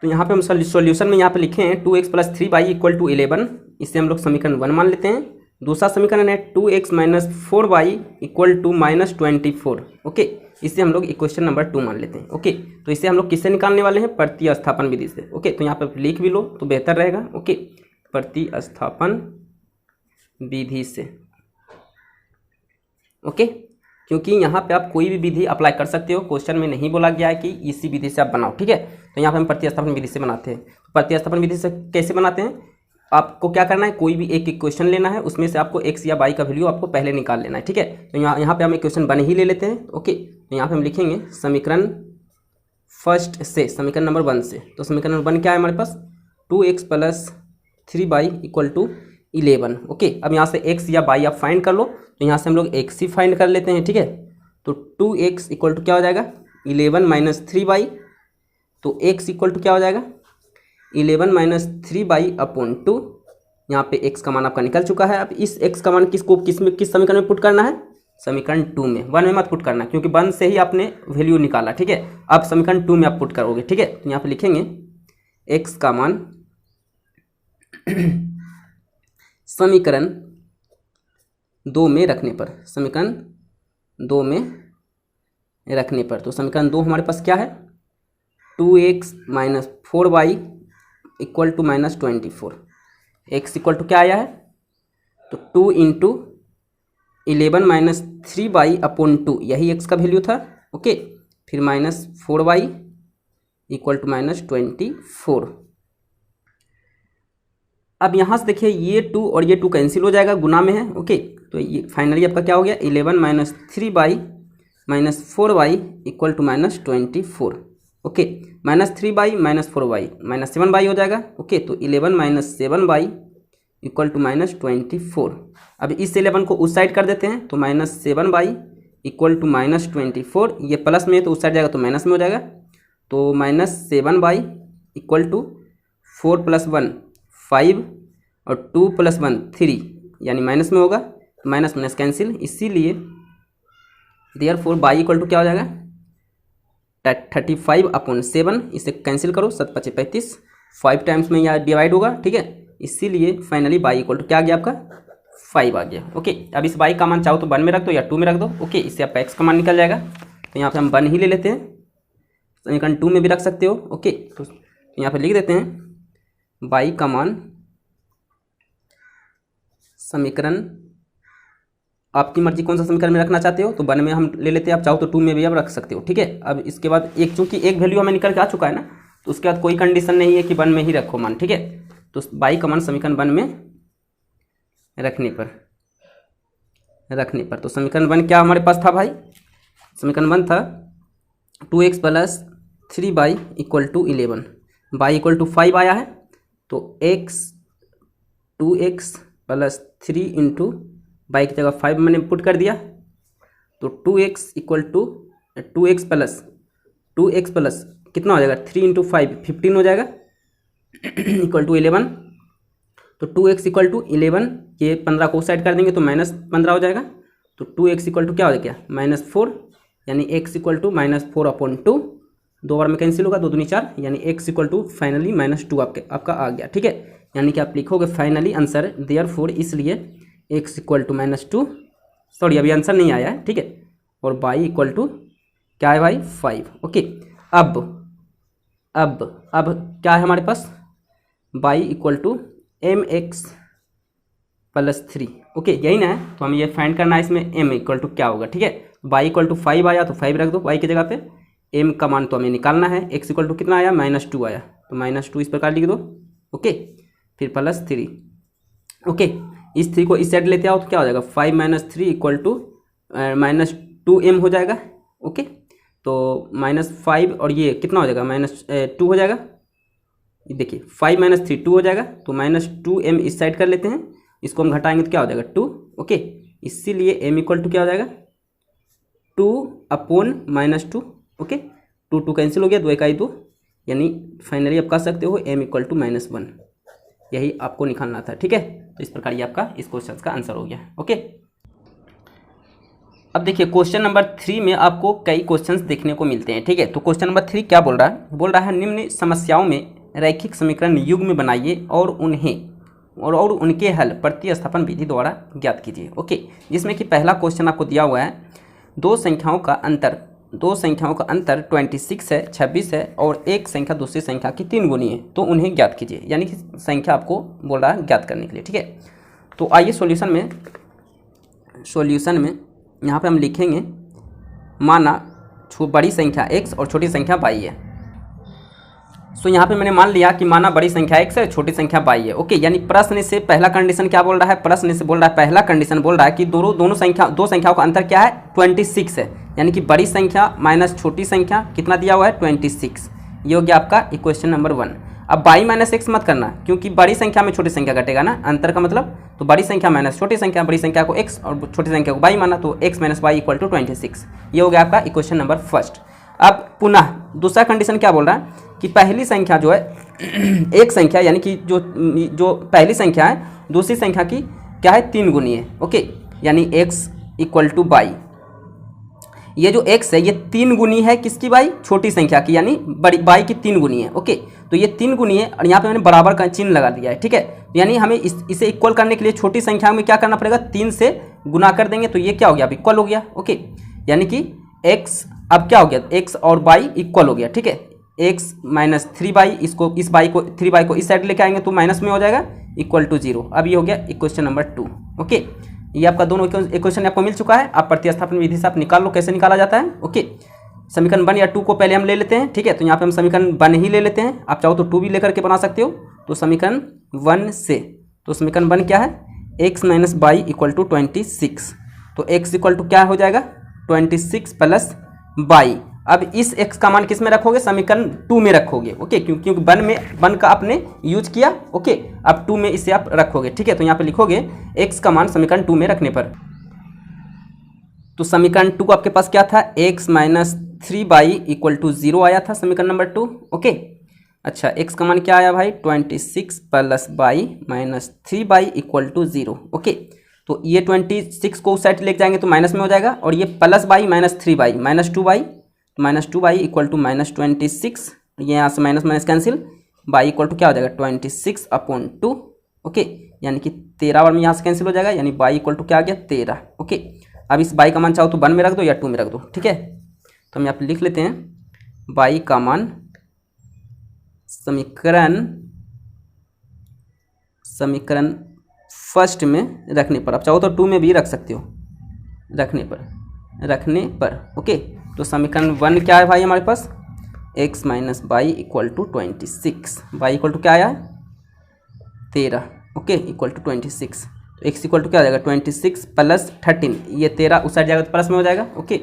तो यहाँ पे हम सॉल्यूशन में यहाँ पे लिखे हैं 2x + 3y = 11, इससे हम लोग समीकरण 1 मान लेते हैं। दूसरा समीकरण है 2x - 4y = -24। ओके, इससे हम लोग इक्वेशन नंबर 2 मान लेते हैं। ओके, तो इससे हम लोग किससे निकालने वाले हैं? प्रतिस्थापन विधि से। ओके, तो यहाँ पे लिख भी लो तो बेहतर रहेगा। ओके, प्रतिस्थापन विधि से। ओके, क्योंकि यहाँ पे आप कोई भी विधि अप्लाई कर सकते हो, क्वेश्चन में नहीं बोला गया है कि इसी विधि से आप बनाओ। ठीक है, तो यहाँ पे हम प्रतिस्थापन विधि से बनाते हैं। प्रतिस्थापन विधि से कैसे बनाते हैं? आपको क्या करना है, कोई भी एक इक्वेशन लेना है, उसमें से आपको x या y का वैल्यू आपको पहले निकाल लेना है। ठीक है, तो यहाँ पे हम इक्वेशन 1 ही ले लेते हैं। ओके, तो यहाँ पे हम लिखेंगे समीकरण फर्स्ट से, समीकरण नंबर 1 से। तो समीकरण नंबर 1 क्या है हमारे पास? 2x + 3y = 11। ओके, अब यहाँ से x या y आप फाइंड कर लो, तो यहाँ से हम लोग x ही फाइंड कर लेते हैं। ठीक है, तो 2x = क्या हो जाएगा? 11 - 3y। तो x = क्या हो जाएगा? 11 - 3y/2। यहाँ पे x का मान आपका निकल चुका है। अब इस x का मान किस समीकरण में पुट करना है? समीकरण 2 में, 1 में मत पुट करना, क्योंकि 1 से ही आपने वैल्यू निकाला। ठीक है, अब समीकरण 2 में आप पुट करोगे। ठीक है, तो यहाँ पे लिखेंगे x का मान समीकरण 2 में रखने पर, समीकरण 2 में रखने पर, तो समीकरण 2 हमारे पास क्या है? 2x - 4y = -24। x = क्या आया है? तो 2 × 11 - 3y/2, यही x का वैल्यू था। ओके, फिर -4y = -24। अब यहाँ से देखिए ये 2 और ये 2 कैंसिल हो जाएगा, गुना में है। ओके, तो ये फाइनली आपका क्या हो गया? 11 - 3y - 4y = -24। Okay, -3y - 4y -7y हो जाएगा। ओके, तो 11 - 7y = -24। अब इस 11 को उस साइड कर देते हैं, तो -7y = -24। ये प्लस में है तो उस साइड जाएगा तो माइनस में हो जाएगा। तो -7y = 4 + 1 5 और 2 + 1 3, यानी माइनस में होगा, माइनस माइनस कैंसिल, इसीलिए देयरफॉर y = क्या हो जाएगा? 35/7। इसे कैंसिल करो, 7 × 5 = 35, 5 टाइम्स में यहाँ डिवाइड होगा। ठीक है, इसीलिए फाइनली y = क्या आ गया आपका? 5 आ गया। ओके, अब इस y का मान चाहो तो 1 में रख दो या 2 में रख दो। ओके, इससे आपका x का मान निकल जाएगा। तो यहाँ पे हम 1 ही ले लेते हैं, समीकरण 2 में भी रख सकते हो। ओके, तो यहाँ पे लिख देते हैं y का मान, समीकरण आपकी मर्जी कौन सा समीकरण में रखना चाहते हो, तो 1 में हम ले लेते हैं, आप चाहो तो 2 में भी आप रख सकते हो। ठीक है, अब इसके बाद एक, चूंकि एक वैल्यू हमें निकल के आ चुका है ना, तो उसके बाद कोई कंडीशन नहीं है कि 1 में ही रखो मान। ठीक है, तो y का मान समीकरण 1 में रखने पर तो समीकरण 1 क्या हमारे पास था भाई? समीकरण 1 था 2x + 3y = 11, y = 5 आया है, तो 2x + 3 × y की जगह 5 मैंने पुट कर दिया, तो 2x प्लस कितना हो जाएगा? 3 × 5 15 हो जाएगा = 11। तो 2x = 11, ये 15 को साइड कर देंगे तो -15 हो जाएगा। तो 2x = क्या हो गया? -4, यानी x = -4/2, 2 बार में कैंसिल होगा, 2 दूनी 4, यानी x = फाइनली -2 आपका आ गया। ठीक है, यानी कि आप लिखोगे फाइनली आंसर देयरफॉर, इसलिए x = -2, सॉरी अभी आंसर नहीं आया है। ठीक है, और y = क्या है भाई? 5। ओके, अब क्या है हमारे पास? y = mx +3। ओके, यही ना है, तो हमें ये फाइंड करना है इसमें m इक्वल टू क्या होगा। ठीक है, y इक्वल टू 5 आया तो 5 रख दो y की जगह पे, m का मान तो हमें निकालना है, x इक्वल टू कितना आया -2 आया, तो -2 इस प्रकार लिख दो। ओके, फिर +3। ओके, इस 3 को इस साइड लेते आओ तो क्या हो जाएगा, 5 - 3 इक्वल टू -2m हो जाएगा। ओके, तो -5 और ये कितना हो जाएगा, -2 हो जाएगा। देखिए 5 - 3 2 हो जाएगा, तो -2m इस साइड कर लेते हैं, इसको हम घटाएंगे तो क्या हो जाएगा 2। ओके, इसीलिए m इक्वल टू क्या हो जाएगा 2/-2। ओके, 2 कैंसिल हो गया, 2 1 2, यानी फाइनली आप कह सकते हो m इक्वल टू -1। यही आपको निकालना था। ठीक है, तो इस प्रकार ये आपका इस क्वेश्चन का आंसर हो गया। ओके, अब देखिए क्वेश्चन नंबर 3 में आपको कई क्वेश्चंस देखने को मिलते हैं। ठीक है, तो क्वेश्चन नंबर 3 क्या बोल रहा है निम्न समस्याओं में रैखिक समीकरण युग्म बनाइए और उनके हल प्रतिस्थापन विधि द्वारा ज्ञात कीजिए। ओके, जिसमें कि पहला क्वेश्चन आपको दिया हुआ है, दो संख्याओं का अंतर 26 है, 26 है और एक संख्या दूसरी संख्या की 3 गुनी है, तो उन्हें ज्ञात कीजिए। यानी कि संख्या आपको बोल रहा है ज्ञात करने के लिए। ठीक है, तो आइए सॉल्यूशन में यहाँ पे हम लिखेंगे, माना बड़ी संख्या x और छोटी संख्या y है। सो यहाँ पे मैंने मान लिया कि माना बड़ी संख्या x है, छोटी संख्या y है। ओके, यानी प्रश्न से पहला कंडीशन क्या बोल रहा है, पहला कंडीशन बोल रहा है कि दो संख्याओं का अंतर क्या है, 26 है। यानी कि बड़ी संख्या माइनस छोटी संख्या कितना दिया हुआ है, 26। ये हो गया आपका इक्वेशन नंबर 1। अब y - x मत करना, क्योंकि बड़ी संख्या में छोटी संख्या घटेगा ना, अंतर का मतलब, तो बड़ी संख्या माइनस छोटी संख्या, बड़ी संख्या को x और छोटी संख्या को y माना, तो x - y इक्वल टू 26। ये हो गया आपका इक्वेशन नंबर 1। अब पुनः दूसरा कंडीशन क्या बोल रहा है कि पहली संख्या जो है एक संख्या, यानी कि जो पहली संख्या है दूसरी संख्या की क्या है, 3 गुनी है। ओके, यानी x इक्वल टू y, ये जो x है ये 3 गुनी है किसकी, y छोटी संख्या की, यानी बड़ी y की 3 गुनी है। ओके, तो ये 3 गुनी है और यहाँ पे मैंने बराबर का चिन्ह लगा दिया है। ठीक है, यानी हमें इसे इक्वल करने के लिए छोटी संख्या में क्या करना पड़ेगा, 3 से गुना कर देंगे, तो ये क्या हो गया, अब इक्वल हो गया। ओके, यानी कि x अब क्या हो गया, x और y इक्वल हो गया। ठीक है, x - 3y, इस y को 3y को इस साइड लेके आएंगे तो माइनस में हो जाएगा, इक्वल टू 0। अब ये हो गया इक्वेशन नंबर 2। ओके, ये आपका दोनों इक्वेशन आपको मिल चुका है। आप प्रतिस्थापन विधि से आप निकाल लो कैसे निकाला जाता है। ओके, समीकरण 1 या 2 को पहले हम ले लेते हैं। ठीक है, तो यहाँ पे हम समीकरण 1 ही ले लेते हैं, आप चाहो तो 2 भी लेकर के बना सकते हो। तो समीकरण 1 से, तो समीकरण 1 क्या है, x - y इक्वल टू 26। तो x इक्वल टू क्या हो जाएगा, 26 + y। अब इस x का मान किस में रखोगे, समीकरण 2 में रखोगे। ओके, क्योंकि 1 का आपने यूज किया। ओके, अब 2 में इसे आप रखोगे। ठीक है, तो यहाँ पे लिखोगे x का मान समीकरण 2 में रखने पर, तो समीकरण 2 आपके पास क्या था, x - 3y इक्वल टू 0 आया था समीकरण नंबर 2। ओके, अच्छा x का मान क्या आया भाई, 26 + y - 3y equal to 0। Okay, तो ये 26 को उस साइड लेके जाएंगे तो माइनस में हो जाएगा, और ये plus y - 3y -2y equal to -26, ये यहाँ से minus cancel, y equal to क्या हो जाएगा, 26/2। ओके, यानी कि 13 बार में यहाँ से कैंसिल हो जाएगा, यानी y इक्वल टू क्या आ गया, 13। ओके, अब इस y का मान चाहो तो 1 में रख दो या 2 में रख दो। ठीक है, तो हम यहाँ पे लिख लेते हैं y का मान समीकरण फर्स्ट में रखने पर, आप चाहो तो 2 में भी रख सकते हो, रखने पर। ओके, तो समीकरण 1 क्या है भाई हमारे पास, x - y equal to 26, y equal to क्या आया, 13। ओके, इक्वल टू 26, तो x इक्वल टू क्या हो जाएगा, 26 + 13, ये 13 उस साइड जाएगा तो प्लस में हो जाएगा। ओके,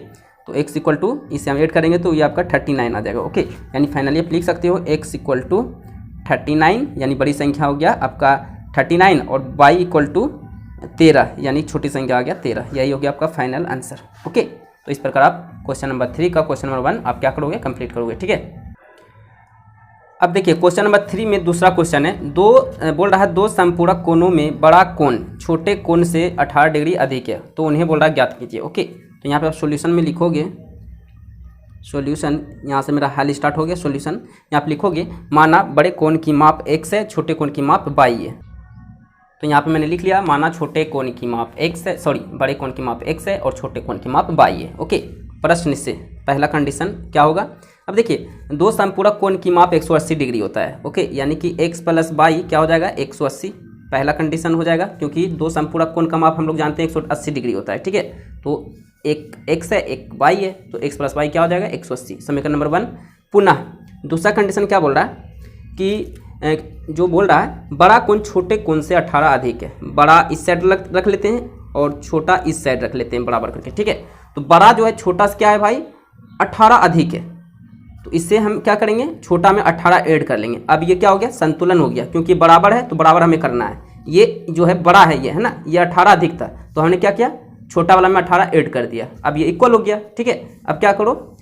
तो x इक्वल टू इसे हम ऐड करेंगे तो ये आपका 39 आ जाएगा। ओके, यानी फाइनली आप लिख सकते हो x इक्वल टू 39, यानी बड़ी संख्या हो गया आपका 39, और y इक्वल टू 13, यानी छोटी संख्या आ गया 13। यही हो गया आपका फाइनल आंसर। ओके, तो इस प्रकार आप क्वेश्चन नंबर 3 का क्वेश्चन नंबर 1 आप क्या करोगे, कंप्लीट करोगे। ठीक है, अब देखिए क्वेश्चन नंबर 3 में दूसरा क्वेश्चन है, बोल रहा है दो समपूरक कोणों में बड़ा कोण छोटे कोण से 18 डिग्री अधिक है, तो उन्हें बोल रहा है ज्ञात कीजिए। ओके, तो यहाँ पे आप सॉल्यूशन में लिखोगे, सॉल्यूशन यहाँ से मेरा हल स्टार्ट हो गया। सॉल्यूशन यहाँ पे लिखोगे, माना बड़े कोण की माप x है, छोटे कोण की माप y है। तो यहाँ पे मैंने लिख लिया, माना छोटे कोण की माप x है, बड़े कोण की माप x है और छोटे कोण की माप y है। ओके, प्रश्न से पहला कंडीशन क्या होगा, अब देखिए दो समपूरक कोण की माप 180 डिग्री होता है। ओके, यानी कि x + y क्या हो जाएगा, 180। पहला कंडीशन हो जाएगा, क्योंकि दो समपूरक कोण का माप हम लोग जानते हैं 180 डिग्री होता है, ठीक है। तो एक x है एक y है, तो x प्लस वाई क्या हो जाएगा 180, समीकरण नंबर 1। पुनः दूसरा कंडीशन क्या बोल रहा है कि जो बोल रहा है बड़ा कोण छोटे कोण से 18 अधिक है। बड़ा इस साइड रख लेते हैं और छोटा इस साइड रख लेते हैं बराबर करके, ठीक है। तो बड़ा जो है छोटा से क्या है भाई 18 अधिक है, तो इससे हम क्या करेंगे छोटा में 18 ऐड कर लेंगे। अब ये क्या हो गया संतुलन हो गया, क्योंकि बराबर है तो बराबर हमें करना है। ये जो है बड़ा है ये है ना, ये 18 अधिक था तो हमने क्या किया छोटा वाला में 18 ऐड कर दिया। अब ये इक्वल हो गया, ठीक है। अब क्या करो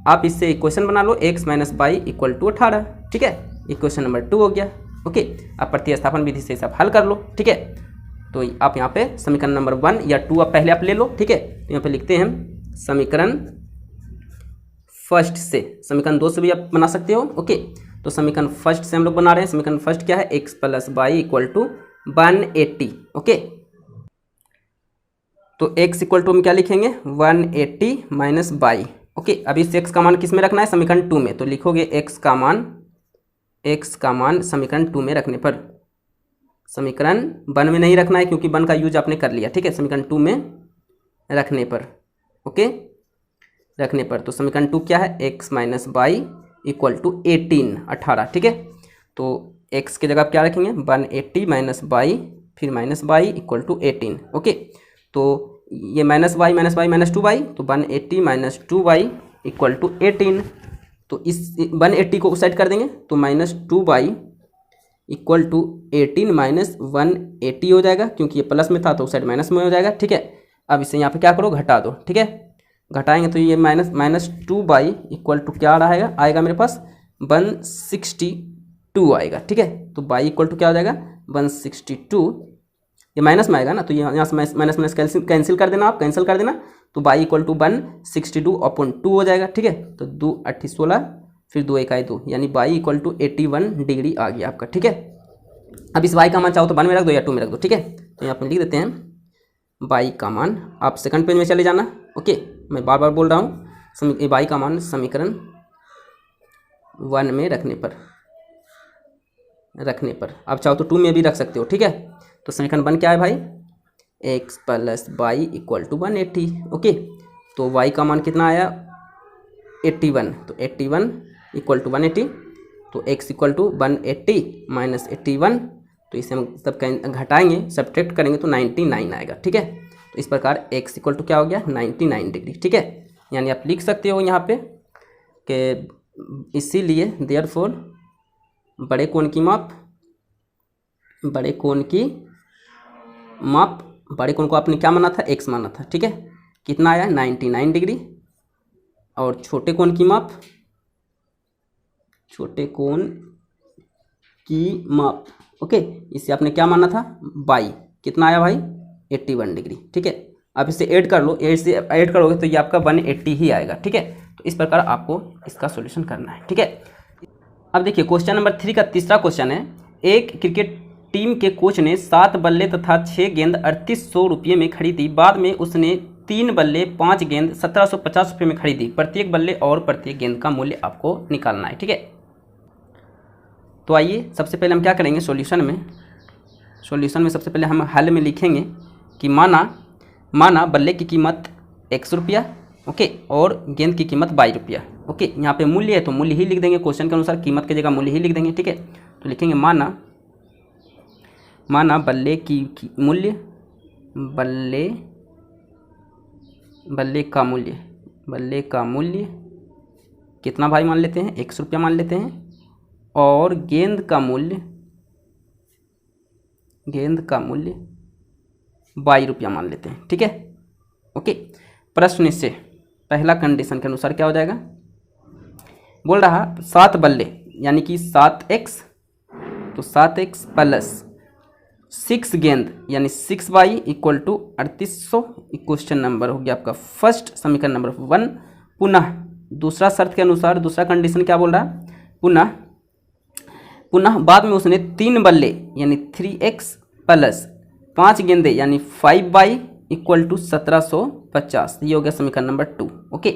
आप इससे इक्वेशन बना लो x minus y equal to 18, ठीक है। इक्वेशन नंबर 2 हो गया, ओके। अब प्रतिस्थापन विधि से सब हल कर लो, ठीक है। तो आप यहाँ पे समीकरण नंबर 1 या 2 आप पहले आप ले लो, ठीक है। तो यहाँ पे लिखते हैं हम समीकरण फर्स्ट से, समीकरण 2 से भी आप बना सकते हो, ओके। तो समीकरण फर्स्ट से हम लोग बना रहे हैं। समीकरण फर्स्ट क्या है x plus y equal to 180, okay. तो x इक्वल टू हम क्या लिखेंगे 180 माइनस बाई, ओके। अब इस x का मान किस में रखना है समीकरण 2 में, तो लिखोगे x का मान समीकरण 2 में रखने पर, समीकरण 1 में नहीं रखना है क्योंकि 1 का यूज आपने कर लिया, ठीक है। समीकरण 2 में रखने पर, ओके रखने पर। तो समीकरण 2 क्या है x minus y equal to 18, ठीक है। तो x की जगह क्या रखेंगे 180 माइनस बाई फिर minus y equal to 18, okay. तो ये माइनस बाई माइनस 2 बाई, तो 180 माइनस 2 बाई इक्वल टू 18। तो इस 180 को उस साइड कर देंगे तो minus 2 y equal to 18 minus 180 हो जाएगा, क्योंकि ये प्लस में था तो उस साइड माइनस में हो जाएगा, ठीक है। अब इसे यहाँ पे क्या करो घटा दो, ठीक है। घटाएंगे तो ये माइनस 2 बाई इक्वल टू क्या आएगा मेरे पास 162 आएगा, ठीक है। तो बाई इक्वल टू क्या हो जाएगा 162, ये माइनस में आएगा ना, तो यहाँ से माइनस कैंसिल कर देना, आप कैंसिल कर देना। तो बाई इक्वल टू 162/2 हो जाएगा, ठीक है। तो 2 8 16 फिर 2 1 2, यानी बाई इक्वल टू 81 डिग्री आ गया आपका, ठीक है। अब इस बाई का मान चाहो तो 1 में रख दो या 2 में रख दो, ठीक है। तो यहाँ पर लिख देते हैं बाई का मान, आप सेकंड पेज में चले जाना, ओके। मैं बार बार बोल रहा हूँ बाई का मान समीकरण 1 में रखने पर आप चाहो तो 2 में भी रख सकते हो, ठीक है। तो समीकरण 1 क्या है भाई x plus y equal to 180, okay. तो y का मान कितना आया 81, तो 81 इक्वल टू 180, तो x इक्वल टू 180 माइनस 81, तो इसे हम सब घटाएंगे सब्ट्रैक्ट करेंगे तो 99 आएगा, ठीक है। तो इस प्रकार x इक्वल टू क्या हो गया 99 डिग्री, ठीक है। यानी आप लिख सकते हो यहाँ पे कि इसीलिए देयरफॉर बड़े कोण की माप बड़े कोण को आपने क्या माना था x माना था, ठीक है। कितना आया 99 डिग्री। और छोटे कोण की माप ओके, इसे आपने क्या माना था बाई, कितना आया भाई 81 डिग्री, ठीक है। अब इसे ऐड कर लो, से ऐड करोगे तो ये आपका 180 ही आएगा, ठीक है। तो इस प्रकार आपको इसका सॉल्यूशन करना है, ठीक है। अब देखिए क्वेश्चन नंबर 3 का तीसरा क्वेश्चन है, एक क्रिकेट टीम के कोच ने 7 बल्ले तथा 6 गेंद 3800 रुपये में खरीदी। बाद में उसने 3 बल्ले 5 गेंद 1750 रुपये में खरीदी। प्रत्येक बल्ले और प्रत्येक गेंद का मूल्य आपको निकालना है, ठीक है। तो आइए सबसे पहले हम क्या करेंगे सॉल्यूशन में सबसे पहले हम हल में लिखेंगे कि माना बल्ले की कीमत 100 रुपया, ओके, और गेंद की कीमत 22 रुपया, ओके। यहाँ पे मूल्य है तो मूल्य ही लिख देंगे, क्वेश्चन के अनुसार कीमत की जगह मूल्य ही लिख देंगे, ठीक है। तो लिखेंगे माना बल्ले की मूल्य बल्ले का मूल्य कितना भाई मान लेते हैं 100 रुपया मान लेते हैं, और गेंद का मूल्य 22 रुपया मान लेते हैं, ठीक है, ओके। प्रश्न से पहला कंडीशन के अनुसार क्या हो जाएगा, बोल रहा 7 बल्ले यानी कि 7x, तो 7x प्लस 6 गेंद यानी 6 y equal to 3800। Question number हो गया आपका फर्स्ट, समीकरण नंबर 1। पुनः दूसरा शर्त के अनुसार दूसरा कंडीशन क्या बोल रहा है, पुनः बाद में उसने 3 बल्ले यानी 3x प्लस 5 गेंदे यानी 5 बाई इक्वल टू 1750। ये हो गया समीकरण नंबर 2, ओके।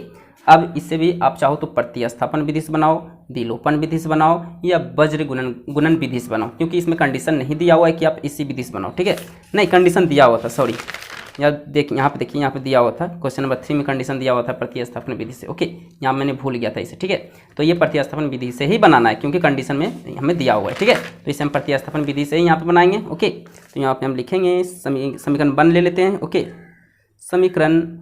अब इससे भी आप चाहो तो प्रतिस्थापन विधि से बनाओ, विलोपन विधि से बनाओ या वज्र गुणन विधि से बनाओ, क्योंकि इसमें कंडीशन नहीं दिया हुआ है कि आप इसी विधि से बनाओ, ठीक है। नहीं, कंडीशन दिया हुआ था, सॉरी यार, देखिए यहाँ पे दिया हुआ था क्वेश्चन नंबर 3 में कंडीशन दिया हुआ था प्रतिस्थापन विधि से। ओके, यहाँ मैंने भूल गया था इसे, ठीक है। तो ये प्रतिस्थापन विधि से ही बनाना है क्योंकि कंडीशन में हमें दिया हुआ है, ठीक है। तो इसे हम प्रतिस्थापन विधि से ही यहाँ पे बनाएंगे। ओके, तो यहाँ पे हम लिखेंगे समीकरण 1 ले लेते हैं। ओके, समीकरण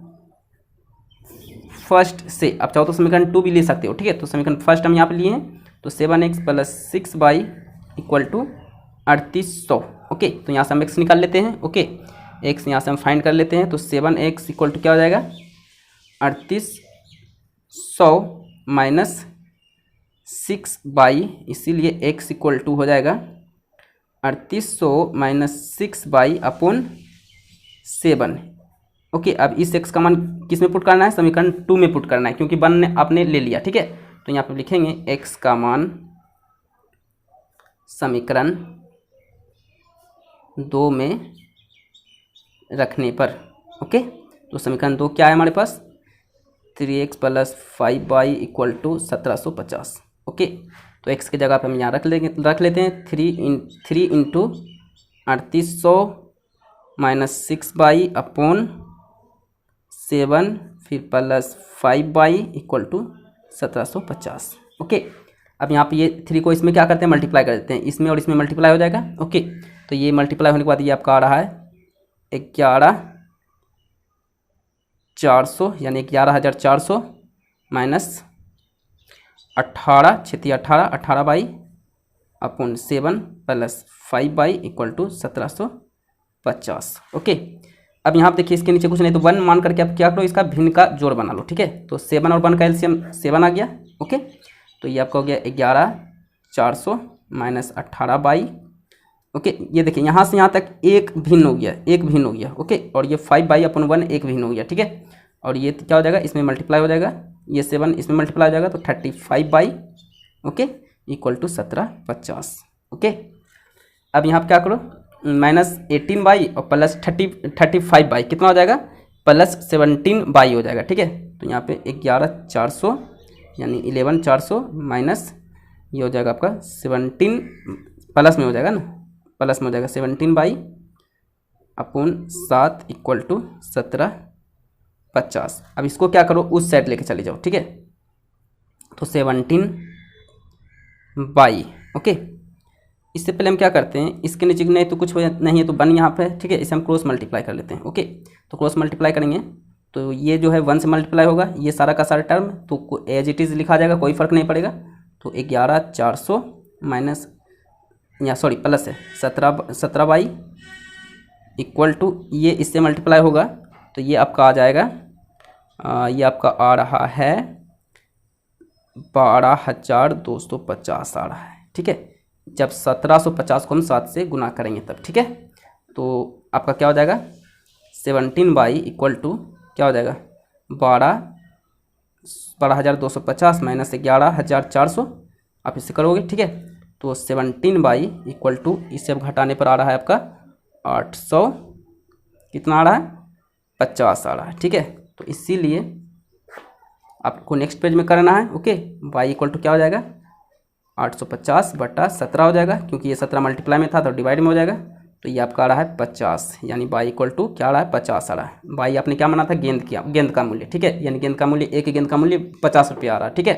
फर्स्ट से आप चाहो तो समीकरण 2 भी ले सकते हो, ठीक है। तो समीकरण फर्स्ट हम यहाँ पे लिए हैं, तो 7x + 6y = 3800। ओके, तो यहाँ से हम x निकाल लेते हैं। ओके, x यहाँ से हम फाइंड कर लेते हैं, तो 7x = क्या हो जाएगा 3800 - 6y, इसीलिए x = हो जाएगा 3800 - 6y/7। ओके, अब इस x का मान किस में पुट करना है, समीकरण 2 में पुट करना है, क्योंकि 1 ने आपने ले लिया, ठीक है। तो यहाँ पे लिखेंगे x का मान समीकरण 2 में रखने पर। ओके, तो समीकरण 2 क्या है हमारे पास, 3x + 5y = 1750। ओके, तो x की जगह पे हम यहाँ रख लेते हैं 3 × 3800 - 6y/7 फिर + 5y = 1750। ओके, अब यहाँ पे ये 3 को इसमें क्या करते हैं, मल्टीप्लाई कर देते हैं, इसमें और इसमें मल्टीप्लाई हो जाएगा। ओके, तो ये मल्टीप्लाई होने के बाद ये आपका आ रहा है 11,400, यानी 11,400 - 18 × 18/7 + 5y = 1750। ओके, अब यहाँ पे देखिए इसके नीचे कुछ नहीं, तो 1 मान करके आप क्या करो, इसका भिन्न का जोड़ बना लो, ठीक है। तो 7 और 1 का एलसीएम 7 आ गया। ओके, तो ये आपका हो गया 11,400 - 18/। ओके, ये देखिए यहाँ से यहाँ तक एक भिन्न हो गया, ओके, और ये 5/1 एक भिन्न हो गया, ठीक है। और ये क्या हो जाएगा, इसमें मल्टीप्लाई हो जाएगा, ये 7 इसमें मल्टीप्लाई हो जाएगा, तो 35/, ओके, = 1750। ओके, अब यहाँ पर क्या करो, -18/, और +35/, कितना हो जाएगा, +17/, हो जाएगा, ठीक है। तो यहाँ पे 11,400 यानी 11,400 माइनस ये हो जाएगा आपका 17, प्लस में हो जाएगा ना, प्लस में हो जाएगा 17/7 = 1750। अब इसको क्या करो, उस साइड लेके चले जाओ, ठीक है। तो 17/, ओके, इससे पहले हम क्या करते हैं, इसके नीचे नहीं तो कुछ नहीं है तो 1 यहाँ पे, ठीक है, इसे हम क्रॉस मल्टीप्लाई कर लेते हैं। ओके, तो क्रॉस मल्टीप्लाई करेंगे तो ये जो है 1 से मल्टीप्लाई होगा, ये सारा का सारा टर्म तो एज इट इज़ लिखा जाएगा, कोई फर्क नहीं पड़ेगा। तो 11,400 माइनस या सॉरी प्लस है 17/, इक्वल टू ये इससे मल्टीप्लाई होगा तो ये आपका आ जाएगा, ये आपका आ रहा है 12,250 आ रहा है, ठीक है। जब 1750 को हम 7 से गुना करेंगे तब, ठीक है। तो आपका क्या हो जाएगा 17/, इक्वल टू क्या हो जाएगा 12,250 माइनस 11,400, आप इससे करोगे, ठीक है। तो 17/, इक्वल टू इससे अब घटाने पर आ रहा है आपका 800 कितना आ रहा है 50 आ रहा है, ठीक है। तो इसीलिए आपको नेक्स्ट पेज में करना है। ओके, y इक्वल टू क्या हो जाएगा 850/17 हो जाएगा, क्योंकि ये 17 मल्टीप्लाई में था तो डिवाइड में हो जाएगा। तो ये आपका आ रहा है 50, यानी y इक्वल टू क्या आ रहा है 50 आ रहा है। y आपने क्या माना था गेंद का मूल्य, ठीक है, यानी गेंद का मूल्य, एक गेंद का मूल्य 50 रुपया आ रहा है, ठीक है।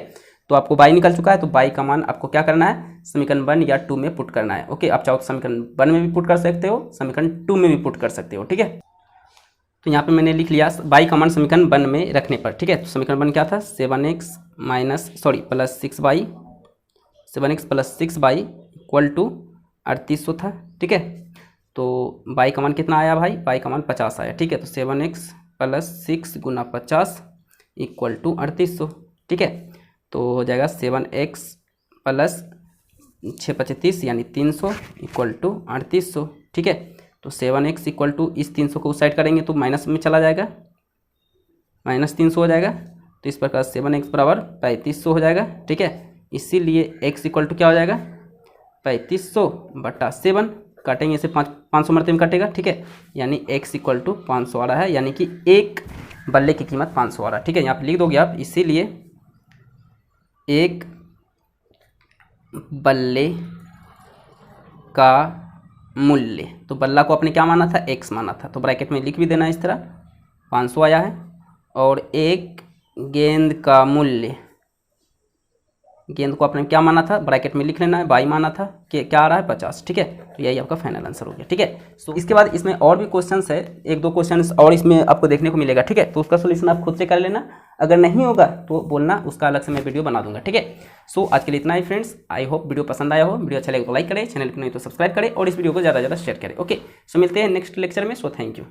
तो आपको y निकल चुका है, तो y का मान आपको क्या करना है समीकरण 1 या 2 में पुट करना है। ओके, आप चाहो तो समीकरण 1 में भी पुट कर सकते हो, समीकरण 2 में भी पुट कर सकते हो, ठीक है। तो यहाँ पे मैंने लिख लिया y का मान समीकरण 1 में रखने पर, ठीक है। तो समीकरण 1 क्या था 7x plus 6y, 7x plus 6y equal to 3800 था, ठीक है। तो y का मान कितना आया भाई, y का मान 50 आया, ठीक है। तो 7x plus 6 Guna 50 equal to 3800, ठीक है। तो हो जाएगा 7x प्लस 6×25 यानी 300 इक्वल टू 3800, ठीक है। तो 7x इक्वल टू इस 300 को उस साइड करेंगे तो माइनस में चला जाएगा, -300 हो जाएगा। तो इस प्रकार 7x बराबर 3500 हो जाएगा, ठीक है। इसीलिए x इक्वल टू क्या हो जाएगा 3500/7, काटेंगे इसे 500 मरतबे में काटेगा, ठीक है। यानी x इक्वल टू 500 आ रहा है, यानी कि एक बल्ले की कीमत 500 आ रहा है, ठीक है। यहाँ पे लिख दोगे आप, इसीलिए एक बल्ले का मूल्य, तो बल्ला को आपने क्या माना था, x माना था, तो ब्रैकेट में लिख भी देना इस तरह 500 आया है। और एक गेंद का मूल्य, गेंद को आपने क्या माना था, ब्रैकेट में लिख लेना है, बाई माना था, कि क्या आ रहा है 50, ठीक है। तो यही आपका फाइनल आंसर हो गया, ठीक है। सो इसके बाद इसमें और भी क्वेश्चंस है, एक दो क्वेश्चंस और इसमें आपको देखने को मिलेगा, ठीक है। तो उसका सोल्यूशन आप खुद से कर लेना, अगर नहीं होगा तो बोलना, उसका अलग से मैं वीडियो बना दूंगा, ठीक है। सो आज के लिए इतना ही फ्रेंड्स, आई होप वीडियो पसंद आया हो, वीडियो अच्छा लगे तो लाइक करें, चैनल पर नहीं तो सब्सक्राइब करें और इस वीडियो को ज़्यादा से ज़्यादा शेयर करें, ओके। सो मिलते हैं नेक्स्ट लेक्चर में, सो थैंक यू।